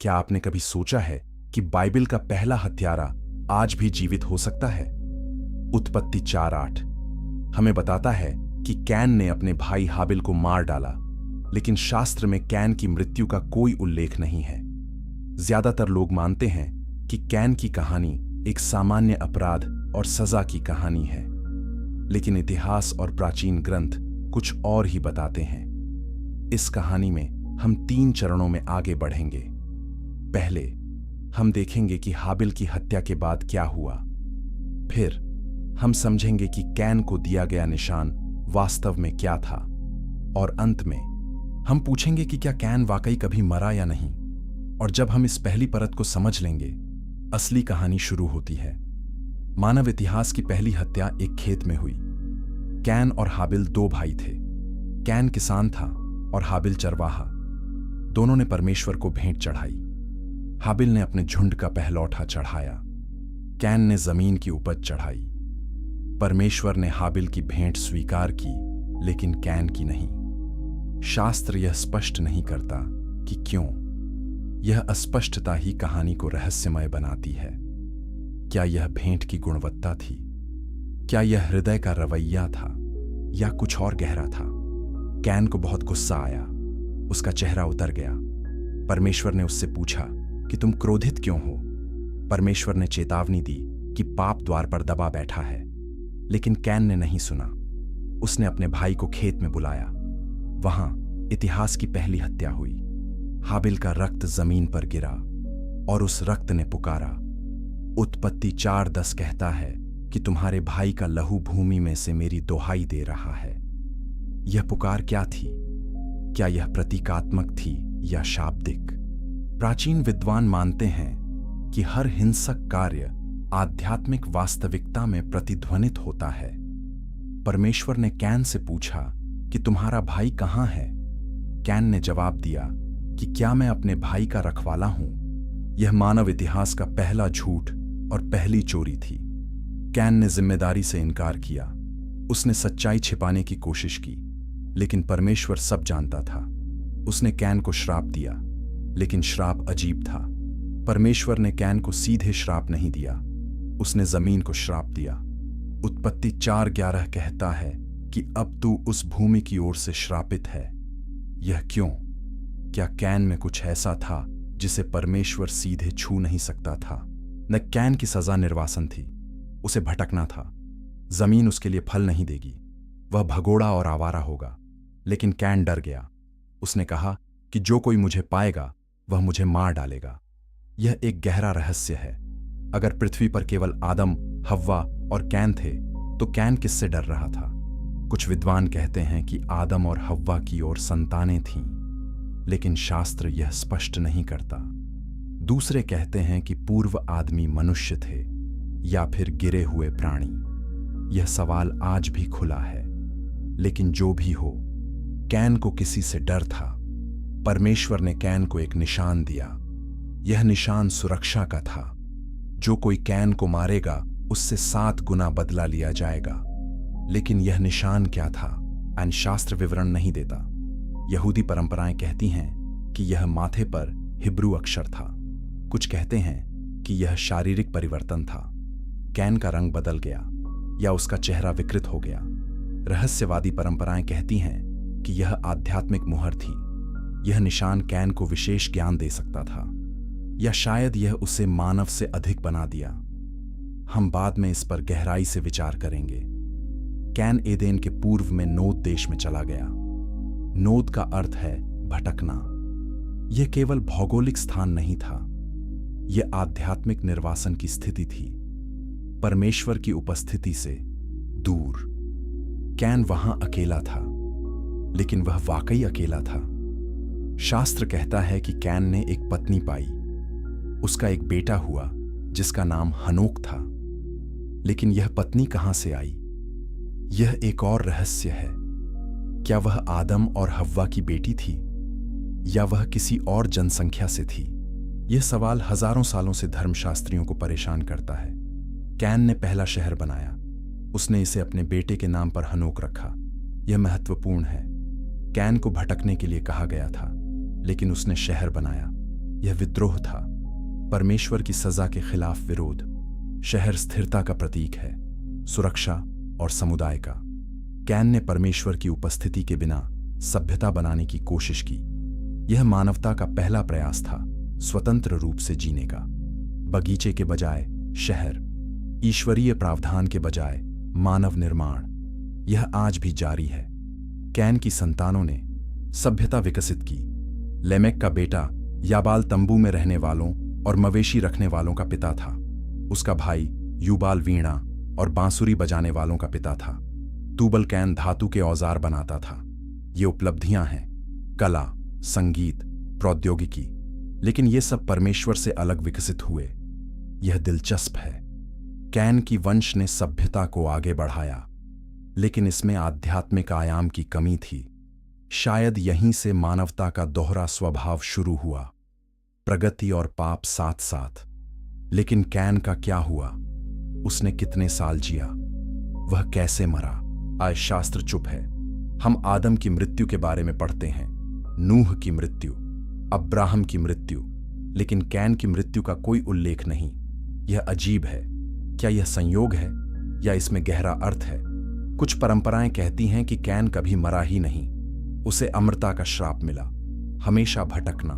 क्या आपने कभी सोचा है कि बाइबल का पहला हत्यारा आज भी जीवित हो सकता है? उत्पत्ति 4:8 हमें बताता है कि कैन ने अपने भाई हाबिल को मार डाला, लेकिन शास्त्र में कैन की मृत्यु का कोई उल्लेख नहीं है। ज्यादातर लोग मानते हैं कि कैन की कहानी एक सामान्य अपराध और सजा की कहानी है, लेकिन इतिहास और प्राचीन ग्रंथ कुछ और ही बताते हैं। इस कहानी में हम 3 चरणों में आगे बढ़ेंगे। पहले हम देखेंगे कि हाबिल की हत्या के बाद क्या हुआ। फिर हम समझेंगे कि कैन को दिया गया निशान वास्तव में क्या था। और अंत में हम पूछेंगे कि क्या कैन वाकई कभी मरा या नहीं। और जब हम इस पहली परत को समझ लेंगे, असली कहानी शुरू होती है। मानव इतिहास की पहली हत्या एक खेत में हुई। कैन और हाबिल 2 भाई थे। कैन किसान था और हाबिल चरवाहा। दोनों ने परमेश्वर को भेंट चढ़ाई। हाबिल ने अपने झुंड का पहलौठा चढ़ाया, कैन ने जमीन की उपज चढ़ाई। परमेश्वर ने हाबिल की भेंट स्वीकार की, लेकिन कैन की नहीं। शास्त्र यह स्पष्ट नहीं करता कि क्यों। यह अस्पष्टता ही कहानी को रहस्यमय बनाती है। क्या यह भेंट की गुणवत्ता थी? क्या यह हृदय का रवैया था या कुछ और गहरा था? कैन को बहुत गुस्सा आया, उसका चेहरा उतर गया। परमेश्वर ने उससे पूछा कि तुम क्रोधित क्यों हो? परमेश्वर ने चेतावनी दी कि पाप द्वार पर दबा बैठा है, लेकिन कैन ने नहीं सुना। उसने अपने भाई को खेत में बुलाया। वहां इतिहास की पहली हत्या हुई। हाबिल का रक्त जमीन पर गिरा और उस रक्त ने पुकारा। उत्पत्ति 4:10 कहता है कि तुम्हारे भाई का लहू भूमि में से मेरी दोहाई दे रहा है। यह पुकार क्या थी? क्या यह प्रतीकात्मक थी या शाब्दिक? प्राचीन विद्वान मानते हैं कि हर हिंसक कार्य आध्यात्मिक वास्तविकता में प्रतिध्वनित होता है। परमेश्वर ने कैन से पूछा कि तुम्हारा भाई कहां है? कैन ने जवाब दिया कि क्या मैं अपने भाई का रखवाला हूं? यह मानव इतिहास का पहला झूठ और पहली चोरी थी। कैन ने जिम्मेदारी से इनकार किया। उसने सच्चाई छिपाने की कोशिश की, लेकिन परमेश्वर सब जानता था। उसने कैन को श्राप दिया, लेकिन श्राप अजीब था। परमेश्वर ने कैन को सीधे श्राप नहीं दिया, उसने जमीन को श्राप दिया। उत्पत्ति 4:11 कहता है कि अब तू उस भूमि की ओर से श्रापित है। यह क्यों? क्या कैन में कुछ ऐसा था जिसे परमेश्वर सीधे छू नहीं सकता था? न कैन की सजा निर्वासन थी, उसे भटकना था। जमीन उसके लिए फल नहीं देगी, वह भगोड़ा और आवारा होगा। लेकिन कैन डर गया। उसने कहा कि जो कोई मुझे पाएगा वह मुझे मार डालेगा। यह एक गहरा रहस्य है। अगर पृथ्वी पर केवल आदम, हव्वा और कैन थे, तो कैन किससे डर रहा था? कुछ विद्वान कहते हैं कि आदम और हव्वा की ओर संतानें थीं, लेकिन शास्त्र यह स्पष्ट नहीं करता। दूसरे कहते हैं कि पूर्व आदमी मनुष्य थे या फिर गिरे हुए प्राणी। यह सवाल आज भी खुला है। लेकिन जो भी हो, कैन को किसी से डर था। परमेश्वर ने कैन को एक निशान दिया। यह निशान सुरक्षा का था। जो कोई कैन को मारेगा उससे 7 गुना बदला लिया जाएगा। लेकिन यह निशान क्या था? शास्त्र विवरण नहीं देता। यहूदी परंपराएं कहती हैं कि यह माथे पर हिब्रू अक्षर था। कुछ कहते हैं कि यह शारीरिक परिवर्तन था। कैन का रंग बदल गया या उसका चेहरा विकृत हो गया। रहस्यवादी परंपराएं कहती हैं कि यह आध्यात्मिक मुहर थी। यह निशान कैन को विशेष ज्ञान दे सकता था, या शायद यह उसे मानव से अधिक बना दिया। हम बाद में इस पर गहराई से विचार करेंगे। कैन एदेन के पूर्व में नोद देश में चला गया। नोद का अर्थ है भटकना। यह केवल भौगोलिक स्थान नहीं था, यह आध्यात्मिक निर्वासन की स्थिति थी, परमेश्वर की उपस्थिति से दूर। कैन वहां अकेला था, लेकिन वह वाकई अकेला था। शास्त्र कहता है कि कैन ने एक पत्नी पाई। उसका एक बेटा हुआ जिसका नाम हनोक था। लेकिन यह पत्नी कहां से आई? यह एक और रहस्य है। क्या वह आदम और हव्वा की बेटी थी, या वह किसी और जनसंख्या से थी? यह सवाल हजारों सालों से धर्मशास्त्रियों को परेशान करता है। कैन ने पहला शहर बनाया। उसने इसे अपने बेटे के नाम पर हनोक रखा। यह महत्वपूर्ण है। कैन को भटकने के लिए कहा गया था, लेकिन उसने शहर बनाया। यह विद्रोह था, परमेश्वर की सजा के खिलाफ विरोध। शहर स्थिरता का प्रतीक है, सुरक्षा और समुदाय का। कैन ने परमेश्वर की उपस्थिति के बिना सभ्यता बनाने की कोशिश की। यह मानवता का पहला प्रयास था, स्वतंत्र रूप से जीने का। बगीचे के बजाय शहर, ईश्वरीय प्रावधान के बजाय मानव निर्माण, यह आज भी जारी है। कैन की संतानों ने सभ्यता विकसित की। लेमेक का बेटा याबाल तंबू में रहने वालों और मवेशी रखने वालों का पिता था। उसका भाई यूबाल वीणा और बांसुरी बजाने वालों का पिता था। तूबल कैन धातु के औजार बनाता था। ये उपलब्धियां हैं, कला, संगीत, प्रौद्योगिकी, लेकिन ये सब परमेश्वर से अलग विकसित हुए। यह दिलचस्प है। कैन की वंश ने सभ्यता को आगे बढ़ाया, लेकिन इसमें आध्यात्मिक आयाम की कमी थी। शायद यहीं से मानवता का दोहरा स्वभाव शुरू हुआ, प्रगति और पाप साथ साथ। लेकिन कैन का क्या हुआ? उसने कितने साल जिया? वह कैसे मरा? आज शास्त्र चुप है। हम आदम की मृत्यु के बारे में पढ़ते हैं, नूह की मृत्यु, अब्राहम की मृत्यु, लेकिन कैन की मृत्यु का कोई उल्लेख नहीं। यह अजीब है। क्या यह संयोग है या इसमें गहरा अर्थ है? कुछ परंपराएं कहती हैं कि कैन कभी मरा ही नहीं। उसे अमरता का श्राप मिला, हमेशा भटकना,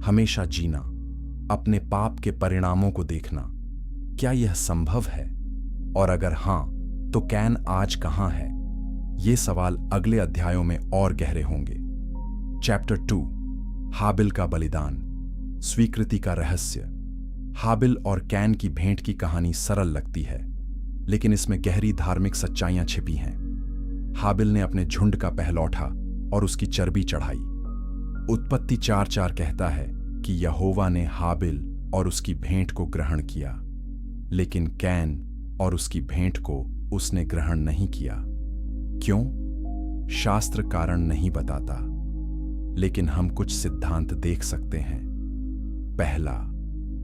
हमेशा जीना, अपने पाप के परिणामों को देखना। क्या यह संभव है? और अगर हां, तो कैन आज कहां है? ये सवाल अगले अध्यायों में और गहरे होंगे। चैप्टर 2, हाबिल का बलिदान, स्वीकृति का रहस्य। हाबिल और कैन की भेंट की कहानी सरल लगती है, लेकिन इसमें गहरी धार्मिक सच्चाइयां छिपी हैं। हाबिल ने अपने झुंड का पहलौठा और उसकी चर्बी चढ़ाई। उत्पत्ति 4:4 कहता है कि यहोवा ने हाबिल और उसकी भेंट को ग्रहण किया, लेकिन कैन और उसकी भेंट को उसने ग्रहण नहीं किया। क्यों? शास्त्र कारण नहीं बताता, लेकिन हम कुछ सिद्धांत देख सकते हैं। पहला,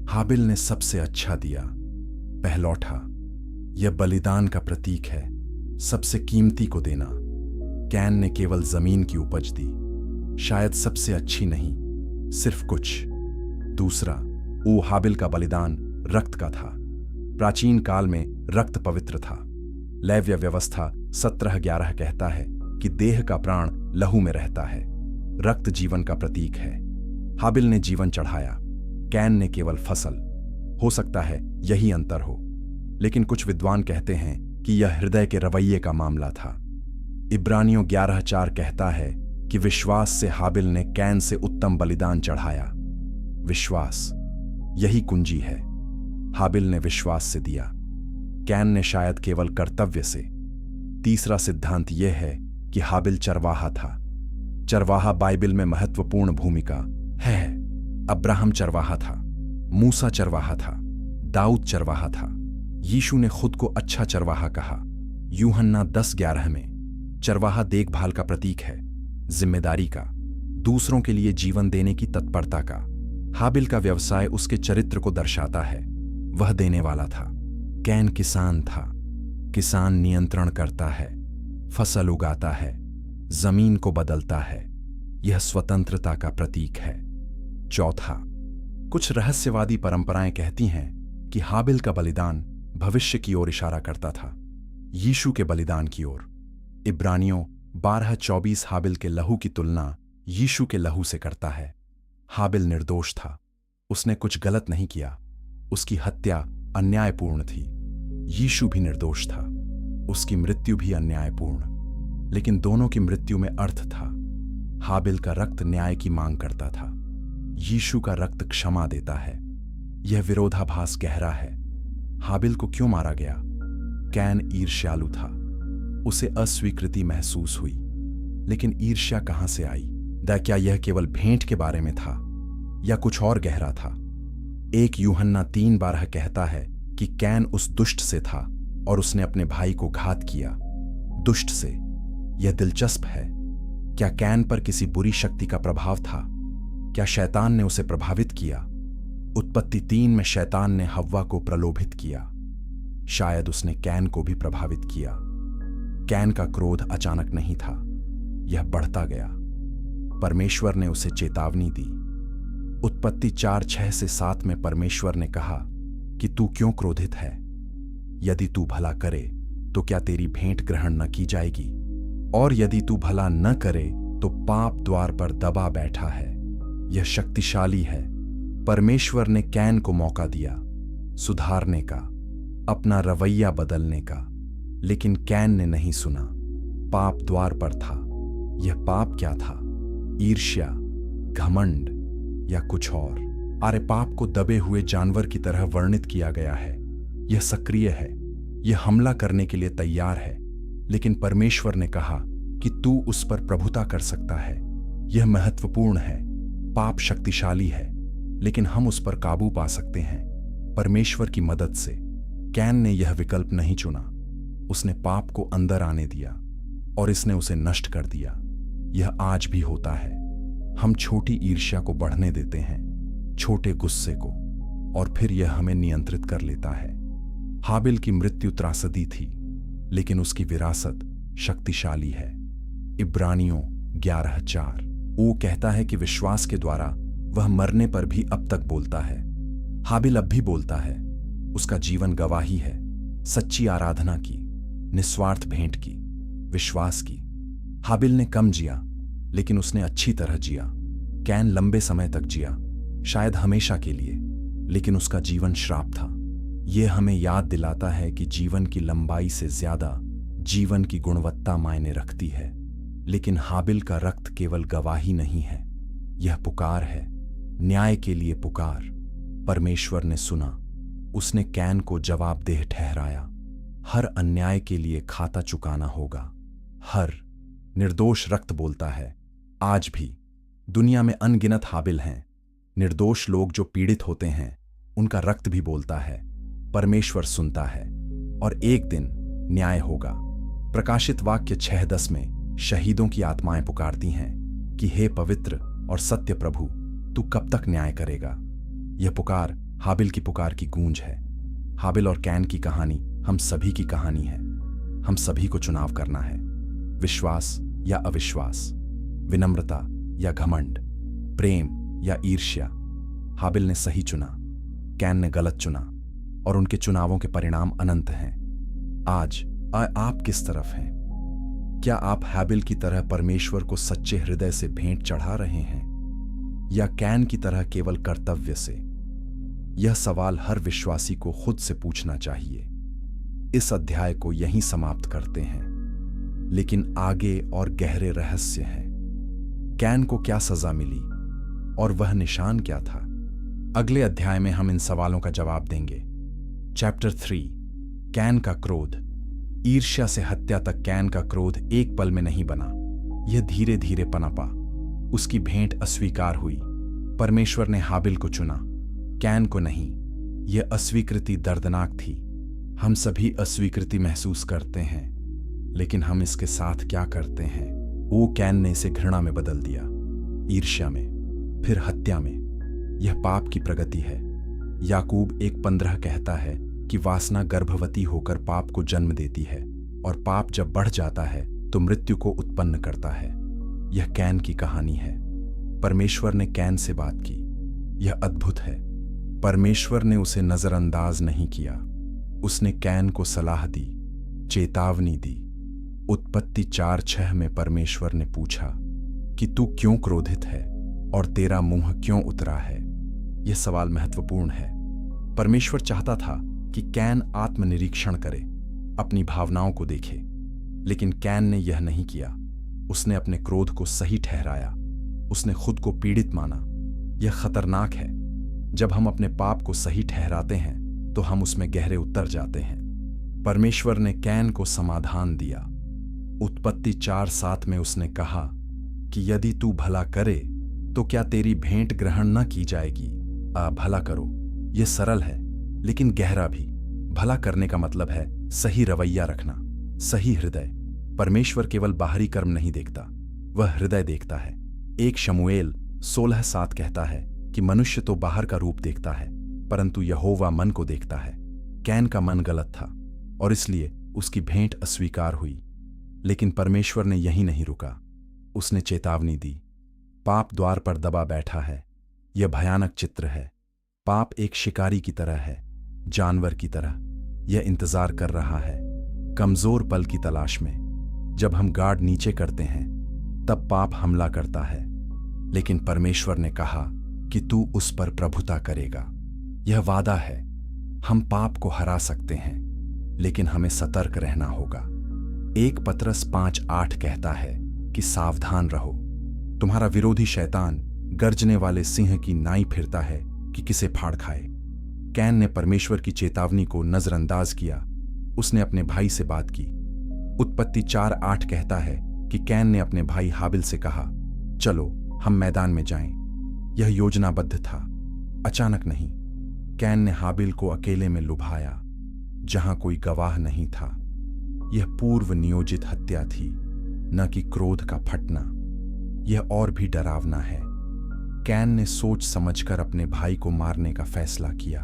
हाबिल ने सबसे अच्छा दिया। पहलौठा, यह बलिदान का प्रतीक है, सबसे कीमती को देना। कैन ने केवल जमीन की उपज दी, शायद सबसे अच्छी नहीं, सिर्फ कुछ। दूसरा, हाबिल का बलिदान रक्त का था। प्राचीन काल में रक्त पवित्र था। लेव्य व्यवस्था 17:11 कहता है कि देह का प्राण लहू में रहता है। रक्त जीवन का प्रतीक है। हाबिल ने जीवन चढ़ाया, कैन ने केवल फसल। हो सकता है यही अंतर हो, लेकिन कुछ विद्वान कहते हैं कि यह हृदय के रवैये का मामला था। इब्रानियों 11:4 कहता है कि विश्वास से हाबिल ने कैन से उत्तम बलिदान चढ़ाया। विश्वास, यही कुंजी है। हाबिल ने विश्वास से दिया, कैन ने शायद केवल कर्तव्य से। तीसरा सिद्धांत यह है कि हाबिल चरवाहा था। चरवाहा बाइबिल में महत्वपूर्ण भूमिका है। अब्राहम चरवाहा था, मूसा चरवाहा था, दाऊद चरवाहा था। यीशु ने खुद को अच्छा चरवाहा कहा। यूहन्ना 10:11 में चरवाहा देखभाल का प्रतीक है, जिम्मेदारी का, दूसरों के लिए जीवन देने की तत्परता का। हाबिल का व्यवसाय उसके चरित्र को दर्शाता है, वह देने वाला था। कैन किसान था। किसान नियंत्रण करता है, फसल उगाता है, जमीन को बदलता है। यह स्वतंत्रता का प्रतीक है। चौथा, कुछ रहस्यवादी परंपराएं कहती हैं कि हाबिल का बलिदान भविष्य की ओर इशारा करता था, यीशु के बलिदान की ओर। इब्रानियों 12:24 हाबिल के लहू की तुलना यीशु के लहू से करता है। हाबिल निर्दोष था, उसने कुछ गलत नहीं किया, उसकी हत्या अन्यायपूर्ण थी। यीशु भी निर्दोष था, उसकी मृत्यु भी अन्यायपूर्ण, लेकिन दोनों की मृत्यु में अर्थ था। हाबिल का रक्त न्याय की मांग करता था, यीशु का रक्त क्षमा देता है। यह विरोधाभास गहरा है। हाबिल को क्यों मारा गया? कैन ईर्ष्यालु था, उसे अस्वीकृति महसूस हुई। लेकिन ईर्ष्या कहां से आई? क्या यह केवल भेंट के बारे में था या कुछ और गहरा था? 1 यूहन्ना 3:12 कहता है कि कैन उस दुष्ट से था और उसने अपने भाई को घात किया। दुष्ट से, यह दिलचस्प है। क्या कैन पर किसी बुरी शक्ति का प्रभाव था? क्या शैतान ने उसे प्रभावित किया? उत्पत्ति 3 में शैतान ने हव्वा को प्रलोभित किया। शायद उसने कैन को भी प्रभावित किया। कैन का क्रोध अचानक नहीं था, यह बढ़ता गया। परमेश्वर ने उसे चेतावनी दी, उत्पत्ति 4:6-7 में परमेश्वर ने कहा कि तू क्यों क्रोधित है? यदि तू भला करे तो क्या तेरी भेंट ग्रहण न की जाएगी? और यदि तू भला न करे तो पाप द्वार पर दबा बैठा है। यह शक्तिशाली है। परमेश्वर ने कैन को मौका दिया सुधारने का, अपना रवैया बदलने का, लेकिन कैन ने नहीं सुना। पाप द्वार पर था। यह पाप क्या था? ईर्ष्या, घमंड या कुछ और? अरे पाप को दबे हुए जानवर की तरह वर्णित किया गया है। यह सक्रिय है, यह हमला करने के लिए तैयार है, लेकिन परमेश्वर ने कहा कि तू उस पर प्रभुता कर सकता है। यह महत्वपूर्ण है। पाप शक्तिशाली है, लेकिन हम उस पर काबू पा सकते हैं परमेश्वर की मदद से। कैन ने यह विकल्प नहीं चुना। उसने पाप को अंदर आने दिया और इसने उसे नष्ट कर दिया। यह आज भी होता है। हम छोटी ईर्ष्या को बढ़ने देते हैं, छोटे गुस्से को, और फिर यह हमें नियंत्रित कर लेता है। हाबिल की मृत्यु त्रासदी थी, लेकिन उसकी विरासत शक्तिशाली है। इब्रानियों 11:4 वो कहता है कि विश्वास के द्वारा वह मरने पर भी अब तक बोलता है। हाबिल अब भी बोलता है। उसका जीवन गवाही है सच्ची आराधना की, निस्वार्थ भेंट की, विश्वास की। हाबिल ने कम जिया, लेकिन उसने अच्छी तरह जिया। कैन लंबे समय तक जिया, शायद हमेशा के लिए, लेकिन उसका जीवन श्राप था। यह हमें याद दिलाता है कि जीवन की लंबाई से ज्यादा जीवन की गुणवत्ता मायने रखती है। लेकिन हाबिल का रक्त केवल गवाही नहीं है, यह पुकार है, न्याय के लिए पुकार। परमेश्वर ने सुना। उसने कैन को जवाबदेह ठहराया। हर अन्याय के लिए खाता चुकाना होगा। हर निर्दोष रक्त बोलता है। आज भी दुनिया में अनगिनत हाबिल हैं। निर्दोष लोग जो पीड़ित होते हैं, उनका रक्त भी बोलता है। परमेश्वर सुनता है और एक दिन न्याय होगा। प्रकाशित वाक्य 6:10 में शहीदों की आत्माएं पुकारती हैं कि हे पवित्र और सत्य प्रभु, तू कब तक न्याय करेगा? यह पुकार हाबिल की पुकार की गूंज है। हाबिल और कैन की कहानी हम सभी की कहानी है। हम सभी को चुनाव करना है, विश्वास या अविश्वास, विनम्रता या घमंड, प्रेम या ईर्ष्या। हाबिल ने सही चुना, कैन ने गलत चुना, और उनके चुनावों के परिणाम अनंत हैं। आज आप किस तरफ हैं? क्या आप हाबिल की तरह परमेश्वर को सच्चे हृदय से भेंट चढ़ा रहे हैं, या कैन की तरह केवल कर्तव्य से? यह सवाल हर विश्वासी को खुद से पूछना चाहिए। इस अध्याय को यहीं समाप्त करते हैं, लेकिन आगे और गहरे रहस्य हैं। कैन को क्या सजा मिली और वह निशान क्या था? अगले अध्याय में हम इन सवालों का जवाब देंगे। चैप्टर 3, कैन का क्रोध। ईर्ष्या से हत्या तक कैन का क्रोध एक पल में नहीं बना, यह धीरे धीरे पनपा। उसकी भेंट अस्वीकार हुई। परमेश्वर ने हाबिल को चुना, कैन को नहीं। यह अस्वीकृति दर्दनाक थी। हम सभी अस्वीकृति महसूस करते हैं, लेकिन हम इसके साथ क्या करते हैं? वो कैन ने इसे घृणा में बदल दिया, ईर्ष्या में, फिर हत्या में। यह पाप की प्रगति है। याकूब 1:15 कहता है कि वासना गर्भवती होकर पाप को जन्म देती है, और पाप जब बढ़ जाता है तो मृत्यु को उत्पन्न करता है। यह कैन की कहानी है। परमेश्वर ने कैन से बात की। यह अद्भुत है। परमेश्वर ने उसे नजरअंदाज नहीं किया। उसने कैन को सलाह दी, चेतावनी दी। उत्पत्ति 4:6 में परमेश्वर ने पूछा कि तू क्यों क्रोधित है और तेरा मुंह क्यों उतरा है? यह सवाल महत्वपूर्ण है। परमेश्वर चाहता था कि कैन आत्मनिरीक्षण करे, अपनी भावनाओं को देखे, लेकिन कैन ने यह नहीं किया। उसने अपने क्रोध को सही ठहराया। उसने खुद को पीड़ित माना। यह खतरनाक है। जब हम अपने पाप को सही ठहराते हैं तो हम उसमें गहरे उतर जाते हैं। परमेश्वर ने कैन को समाधान दिया। उत्पत्ति 4:7 में उसने कहा कि यदि तू भला करे तो क्या तेरी भेंट ग्रहण न की जाएगी? भला करो। यह सरल है, लेकिन गहरा भी। भला करने का मतलब है सही रवैया रखना, सही हृदय। परमेश्वर केवल बाहरी कर्म नहीं देखता, वह हृदय देखता है। 1 शमूएल 16:7 कहता है कि मनुष्य तो बाहर का रूप देखता है, परंतु यहोवा मन को देखता है। कैन का मन गलत था और इसलिए उसकी भेंट अस्वीकार हुई। लेकिन परमेश्वर ने यहीं नहीं रुका। उसने चेतावनी दी। पाप द्वार पर दबा बैठा है। यह भयानक चित्र है। पाप एक शिकारी की तरह है, जानवर की तरह। यह इंतजार कर रहा है, कमजोर पल की तलाश में। जब हम गार्ड नीचे करते हैं तब पाप हमला करता है, लेकिन परमेश्वर ने कहा कि तू उस पर प्रभुता करेगा। यह वादा है, हम पाप को हरा सकते हैं, लेकिन हमें सतर्क रहना होगा। 1 पतरस 5:8 कहता है कि सावधान रहो, तुम्हारा विरोधी शैतान गर्जने वाले सिंह की नाई फिरता है कि किसे फाड़ खाए। कैन ने परमेश्वर की चेतावनी को नजरअंदाज किया। उसने अपने भाई से बात की। उत्पत्ति 4:8 कहता है कि कैन ने अपने भाई हाबिल से कहा, चलो हम मैदान में जाएं। यह योजनाबद्ध था, अचानक नहीं। कैन ने हाबिल को अकेले में लुभाया, जहां कोई गवाह नहीं था। यह पूर्व नियोजित हत्या थी, न कि क्रोध का फटना। यह और भी डरावना है। कैन ने सोच समझकर अपने भाई को मारने का फैसला किया।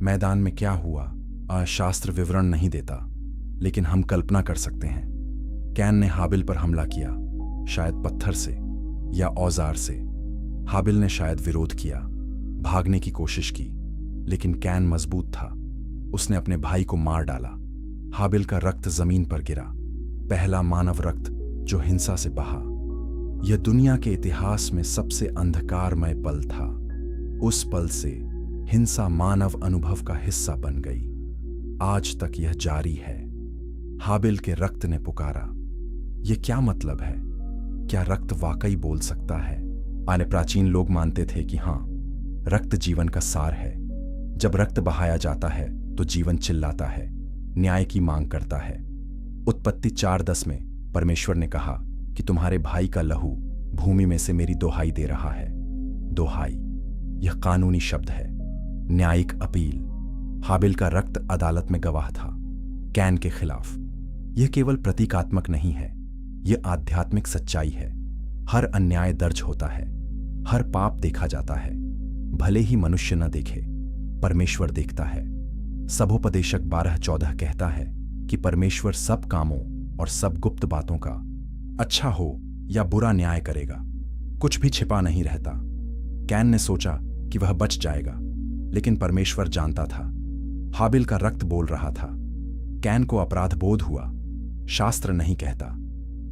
मैदान में क्या हुआ शास्त्र विवरण नहीं देता, लेकिन हम कल्पना कर सकते हैं। कैन ने हाबिल पर हमला किया, शायद पत्थर से या औजार से। हाबिल ने शायद विरोध किया, भागने की कोशिश की, लेकिन कैन मजबूत था। उसने अपने भाई को मार डाला। हाबिल का रक्त जमीन पर गिरा, पहला मानव रक्त जो हिंसा से बहा। यह दुनिया के इतिहास में सबसे अंधकारमय पल था। उस पल से हिंसा मानव अनुभव का हिस्सा बन गई। आज तक यह जारी है। हाबिल के रक्त ने पुकारा। यह क्या मतलब है? क्या रक्त वाकई बोल सकता है? आने प्राचीन लोग मानते थे कि हां, रक्त जीवन का सार है। जब रक्त बहाया जाता है तो जीवन चिल्लाता है, न्याय की मांग करता है। उत्पत्ति 4:10 में परमेश्वर ने कहा कि तुम्हारे भाई का लहू भूमि में से मेरी दोहाई दे रहा है। दोहाई, यह कानूनी शब्द है, न्यायिक अपील। हाबिल का रक्त अदालत में गवाह था, कैन के खिलाफ। यह केवल प्रतीकात्मक नहीं है, यह आध्यात्मिक सच्चाई है। हर अन्याय दर्ज होता है, हर पाप देखा जाता है। भले ही मनुष्य न देखे, परमेश्वर देखता है। सबोपदेशक 12:14 कहता है कि परमेश्वर सब कामों और सब गुप्त बातों का, अच्छा हो या बुरा, न्याय करेगा। कुछ भी छिपा नहीं रहता। कैन ने सोचा कि वह बच जाएगा, लेकिन परमेश्वर जानता था। हाबिल का रक्त बोल रहा था। कैन को अपराध बोध हुआ। शास्त्र नहीं कहता,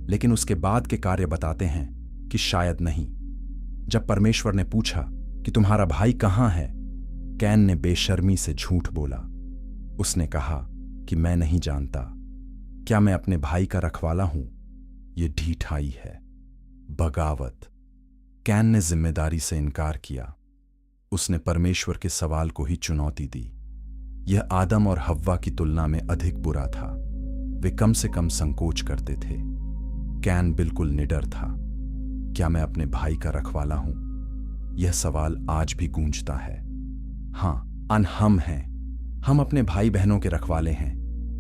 लेकिन उसके बाद के कार्य बताते हैं कि शायद नहीं। जब परमेश्वर ने पूछा कि तुम्हारा भाई कहां है, कैन ने बेशर्मी से झूठ बोला। उसने कहा कि मैं नहीं जानता। क्या मैं अपने भाई का रखवाला हूं? यह ढीठाई है, बगावत। कैन ने जिम्मेदारी से इनकार किया। उसने परमेश्वर के सवाल को ही चुनौती दी। यह आदम और हव्वा की तुलना में अधिक बुरा था। वे कम से कम संकोच करते थे। कैन बिल्कुल निडर था। क्या मैं अपने भाई का रखवाला हूं? यह सवाल आज भी गूंजता है। हां, हम हैं। हम अपने भाई बहनों के रखवाले हैं।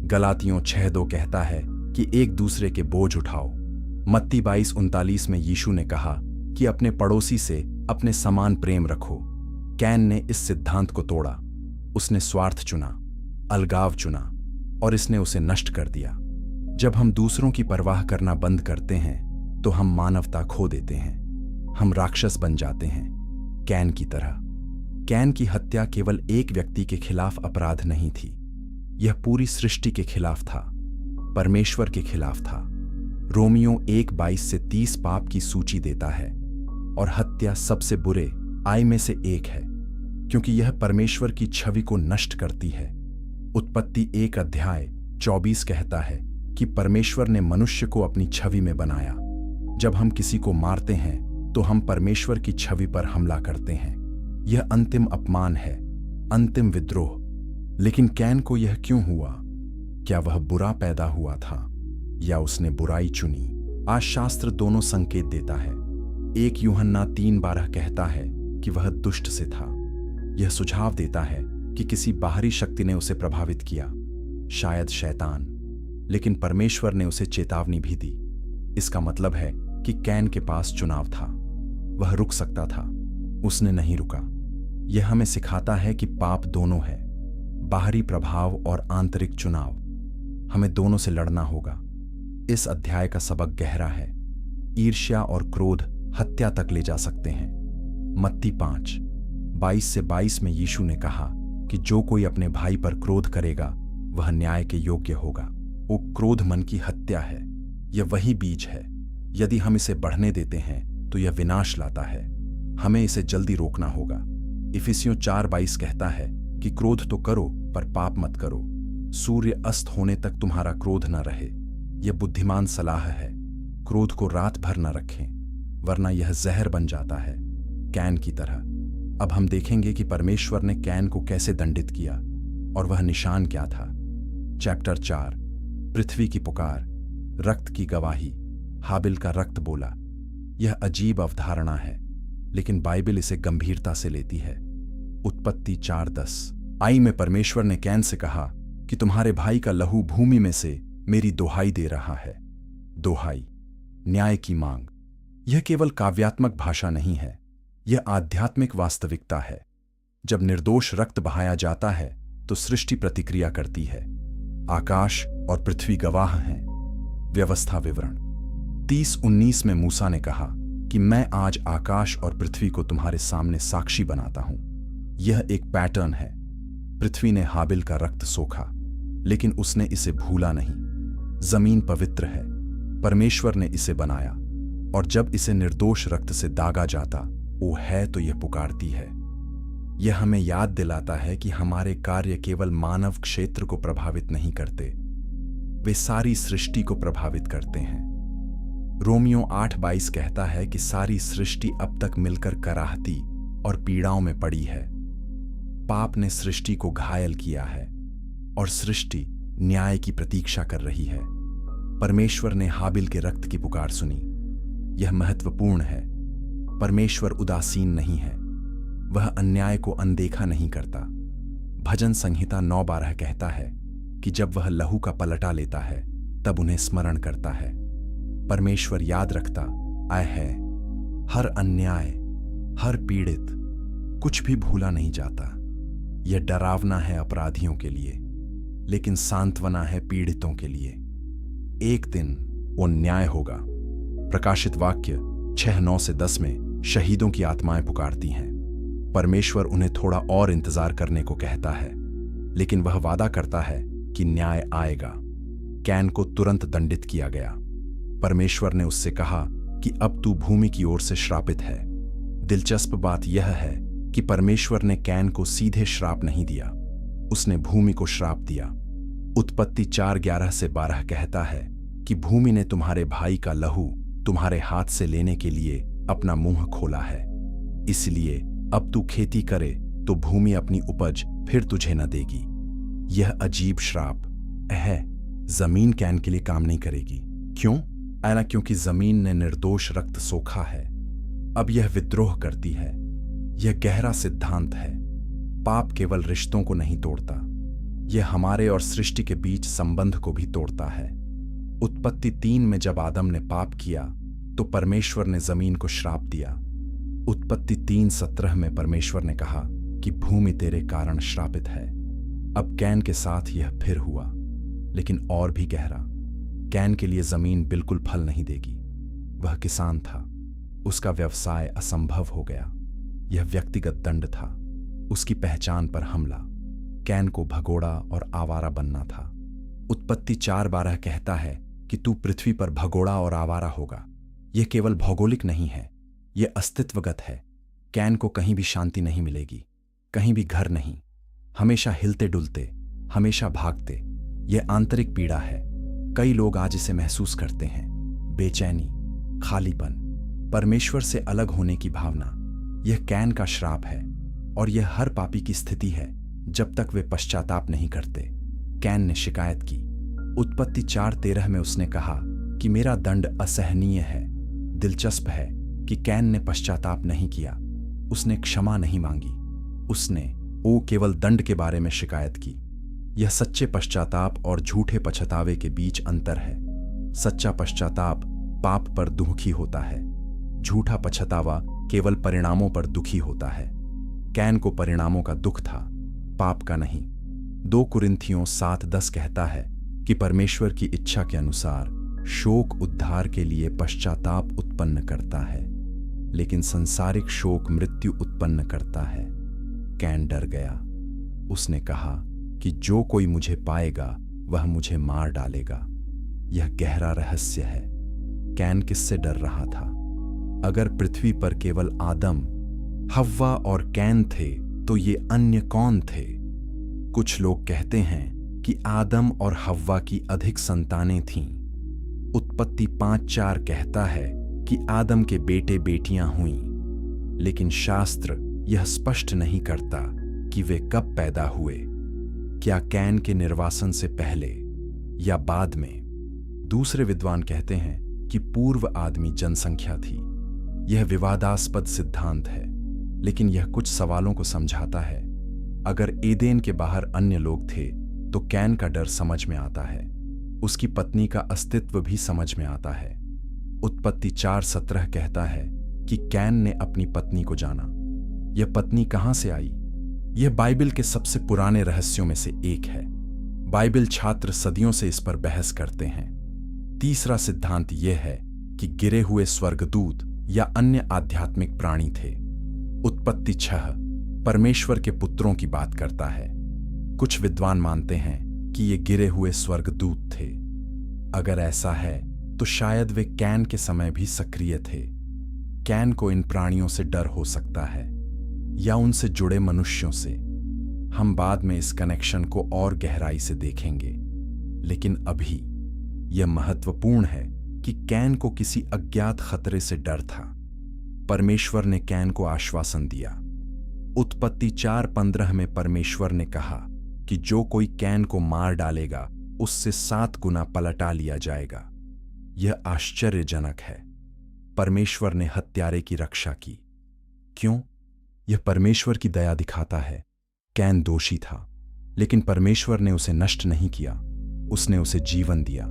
गलातियों 6:2 कहता है कि एक दूसरे के बोझ उठाओ। मत्ती 22:39 में यीशु ने कहा कि अपने पड़ोसी से अपने समान प्रेम रखो। कैन ने इस सिद्धांत को तोड़ा। उसने स्वार्थ चुना, अलगाव चुना, और इसने उसे नष्ट कर दिया। जब हम दूसरों की परवाह करना बंद करते हैं तो हम मानवता खो देते हैं। हम राक्षस बन जाते हैं, कैन की तरह। कैन की हत्या केवल एक व्यक्ति के खिलाफ अपराध नहीं थी, यह पूरी सृष्टि के खिलाफ था, परमेश्वर के खिलाफ था। रोमियो 1:22 से 30 पाप की सूची देता है, और हत्या सबसे बुरे आय में से एक है, क्योंकि यह परमेश्वर की छवि को नष्ट करती है। उत्पत्ति 1:24 कहता है कि परमेश्वर ने मनुष्य को अपनी छवि में बनाया। जब हम किसी को मारते हैं तो हम परमेश्वर की छवि पर हमला करते हैं। यह अंतिम अपमान है, अंतिम विद्रोह। लेकिन कैन को यह क्यों हुआ? क्या वह बुरा पैदा हुआ था या उसने बुराई चुनी? आज शास्त्र दोनों संकेत देता है। 1 यूहन्ना 3:12 कहता है कि वह दुष्ट से था। यह सुझाव देता है कि किसी बाहरी शक्ति ने उसे प्रभावित किया, शायद शैतान। लेकिन परमेश्वर ने उसे चेतावनी भी दी। इसका मतलब है कि कैन के पास चुनाव था। वह रुक सकता था, उसने नहीं रुका। यह हमें सिखाता है कि पाप दोनों है, बाहरी प्रभाव और आंतरिक चुनाव। हमें दोनों से लड़ना होगा। इस अध्याय का सबक गहरा है। ईर्ष्या और क्रोध हत्या तक ले जा सकते हैं। मत्ती 5:22 में यीशु ने कहा कि जो कोई अपने भाई पर क्रोध करेगा वह न्याय के योग्य होगा। वो क्रोध मन की हत्या है। यह वही बीज है। यदि हम इसे बढ़ने देते हैं तो यह विनाश लाता है। हमें इसे जल्दी रोकना होगा। इफिसियों 4:22 कहता है कि क्रोध तो करो पर पाप मत करो। सूर्य अस्त होने तक तुम्हारा क्रोध न रहे। यह बुद्धिमान सलाह है। क्रोध को रात भर न रखें, वरना यह जहर बन जाता है, कैन की तरह। अब हम देखेंगे कि परमेश्वर ने कैन को कैसे दंडित किया और वह निशान क्या था। चैप्टर 4, पृथ्वी की पुकार, रक्त की गवाही, हाबिल का रक्त बोला। यह अजीब अवधारणा है, लेकिन बाइबल इसे गंभीरता से लेती है। उत्पत्ति 4:10 आई में परमेश्वर ने कैन से कहा कि तुम्हारे भाई का लहू भूमि में से मेरी दोहाई दे रहा है। दोहाई, न्याय की मांग। यह केवल काव्यात्मक भाषा नहीं है, यह आध्यात्मिक वास्तविकता है। जब निर्दोष रक्त बहाया जाता है तो सृष्टि प्रतिक्रिया करती है। आकाश और पृथ्वी गवाह हैं। व्यवस्था विवरण 30:19 में मूसा ने कहा कि मैं आज आकाश और पृथ्वी को तुम्हारे सामने साक्षी बनाता हूं। यह एक पैटर्न है। पृथ्वी ने हाबिल का रक्त सोखा, लेकिन उसने इसे भूला नहीं। जमीन पवित्र है, परमेश्वर ने इसे बनाया, और जब इसे निर्दोष रक्त से दागा जाता, वो है तो यह पुकारती है। यह हमें याद दिलाता है कि हमारे कार्य केवल मानव क्षेत्र को प्रभावित नहीं करते, वे सारी सृष्टि को प्रभावित करते हैं। रोमियो 8:22 कहता है कि सारी सृष्टि अब तक मिलकर कराहती और पीड़ाओं में पड़ी है। पाप ने सृष्टि को घायल किया है और सृष्टि न्याय की प्रतीक्षा कर रही है। परमेश्वर ने हाबिल के रक्त की पुकार सुनी। यह महत्वपूर्ण है। परमेश्वर उदासीन नहीं है, वह अन्याय को अनदेखा नहीं करता। भजन संहिता 9:12 कहता है कि जब वह लहू का पलटा लेता है तब उन्हें स्मरण करता है। परमेश्वर याद रखता आए है। हर अन्याय, हर पीड़ित, कुछ भी भूला नहीं जाता। यह डरावना है अपराधियों के लिए, लेकिन सांत्वना है पीड़ितों के लिए। एक दिन वो न्याय होगा। प्रकाशित वाक्य 6:9-10 में शहीदों की आत्माएं पुकारती हैं। परमेश्वर उन्हें थोड़ा और इंतजार करने को कहता है, लेकिन वह वादा करता है कि न्याय आएगा। कैन को तुरंत दंडित किया गया। परमेश्वर ने उससे कहा कि अब तू भूमि की ओर से श्रापित है। दिलचस्प बात यह है कि परमेश्वर ने कैन को सीधे श्राप नहीं दिया, उसने भूमि को श्राप दिया। उत्पत्ति 4:11-12 कहता है कि भूमि ने तुम्हारे भाई का लहू तुम्हारे हाथ से लेने के लिए अपना मुंह खोला है, इसलिए अब तू खेती करे तो भूमि अपनी उपज फिर तुझे न देगी। यह अजीब श्राप है। जमीन कैन के लिए काम नहीं करेगी। क्यों? ऐना क्योंकि जमीन ने निर्दोष रक्त सोखा है। अब यह विद्रोह करती है। यह गहरा सिद्धांत है। पाप केवल रिश्तों को नहीं तोड़ता, यह हमारे और सृष्टि के बीच संबंध को भी तोड़ता है। उत्पत्ति 3 में जब आदम ने पाप किया तो परमेश्वर ने जमीन को श्राप दिया। उत्पत्ति 3:17 में परमेश्वर ने कहा कि भूमि तेरे कारण श्रापित है। अब कैन के साथ यह फिर हुआ, लेकिन और भी गहरा। कैन के लिए जमीन बिल्कुल फल नहीं देगी। वह किसान था, उसका व्यवसाय असंभव हो गया। यह व्यक्तिगत दंड था, उसकी पहचान पर हमला। कैन को भगोड़ा और आवारा बनना था। उत्पत्ति 4:12 कहता है कि तू पृथ्वी पर भगोड़ा और आवारा होगा। यह केवल भौगोलिक नहीं है, यह अस्तित्वगत है। कैन को कहीं भी शांति नहीं मिलेगी, कहीं भी घर नहीं, हमेशा हिलते डुलते, हमेशा भागते। यह आंतरिक पीड़ा है। कई लोग आज इसे महसूस करते हैं, बेचैनी, खालीपन, परमेश्वर से अलग होने की भावना। यह कैन का श्राप है, और यह हर पापी की स्थिति है जब तक वे पश्चाताप नहीं करते। कैन ने शिकायत की। उत्पत्ति 4:13 में उसने कहा कि मेरा दंड असहनीय है। दिलचस्प है कि कैन ने पश्चाताप नहीं किया, उसने क्षमा नहीं मांगी, उसने केवल दंड के बारे में शिकायत की। यह सच्चे पश्चाताप और झूठे पछतावे के बीच अंतर है। सच्चा पश्चाताप पाप पर दुखी होता है, झूठा पछतावा केवल परिणामों पर दुखी होता है। कैन को परिणामों का दुख था, पाप का नहीं। 2 कुरिन्थियों 7:10 कहता है कि परमेश्वर की इच्छा के अनुसार शोक उद्धार के लिए पश्चाताप उत्पन्न करता है, लेकिन संसारिक शोक मृत्यु उत्पन्न करता है। कैन डर गया। उसने कहा कि जो कोई मुझे पाएगा वह मुझे मार डालेगा। यह गहरा रहस्य है। कैन किससे डर रहा था? अगर पृथ्वी पर केवल आदम, हव्वा और कैन थे तो ये अन्य कौन थे? कुछ लोग कहते हैं कि आदम और हव्वा की अधिक संतानें थीं। उत्पत्ति 5:4 कहता है कि आदम के बेटे बेटियां हुईं, लेकिन शास्त्र यह स्पष्ट नहीं करता कि वे कब पैदा हुए। क्या कैन के निर्वासन से पहले या बाद में? दूसरे विद्वान कहते हैं कि पूर्व आदमी जनसंख्या थी। यह विवादास्पद सिद्धांत है, लेकिन यह कुछ सवालों को समझाता है। अगर एदेन के बाहर अन्य लोग थे तो कैन का डर समझ में आता है। उसकी पत्नी का अस्तित्व भी समझ में आता है। उत्पत्ति 4:17 कहता है कि कैन ने अपनी पत्नी को जाना। यह पत्नी कहां से आई? यह बाइबल के सबसे पुराने रहस्यों में से एक है। बाइबल छात्र सदियों से इस पर बहस करते हैं। तीसरा सिद्धांत यह है कि गिरे हुए स्वर्गदूत या अन्य आध्यात्मिक प्राणी थे। उत्पत्ति 6 परमेश्वर के पुत्रों की बात करता है। कुछ विद्वान मानते हैं कि ये गिरे हुए स्वर्गदूत थे। अगर ऐसा है तो शायद वे कैन के समय भी सक्रिय थे। कैन को इन प्राणियों से डर हो सकता है या उनसे जुड़े मनुष्यों से। हम बाद में इस कनेक्शन को और गहराई से देखेंगे, लेकिन अभी यह महत्वपूर्ण है कि कैन को किसी अज्ञात खतरे से डर था। परमेश्वर ने कैन को आश्वासन दिया। उत्पत्ति 4:15 में परमेश्वर ने कहा कि जो कोई कैन को मार डालेगा उससे 7 गुना पलटा लिया जाएगा। यह आश्चर्यजनक है। परमेश्वर ने हत्यारे की रक्षा की। क्यों? यह परमेश्वर की दया दिखाता है। कैन दोषी था, लेकिन परमेश्वर ने उसे नष्ट नहीं किया। उसने उसे जीवन दिया,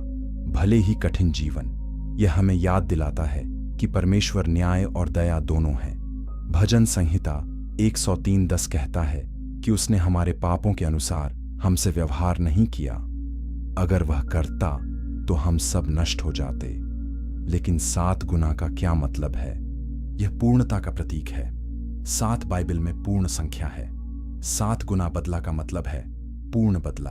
भले ही कठिन जीवन। यह हमें याद दिलाता है कि परमेश्वर न्याय और दया दोनों है। भजन संहिता 103:10 कहता है कि उसने हमारे पापों के अनुसार हमसे व्यवहार नहीं किया। अगर वह करता तो हम सब नष्ट हो जाते। लेकिन 7 गुना का क्या मतलब है? यह पूर्णता का प्रतीक है। 7 बाइबल में पूर्ण संख्या है। 7 गुना बदला का मतलब है पूर्ण बदला।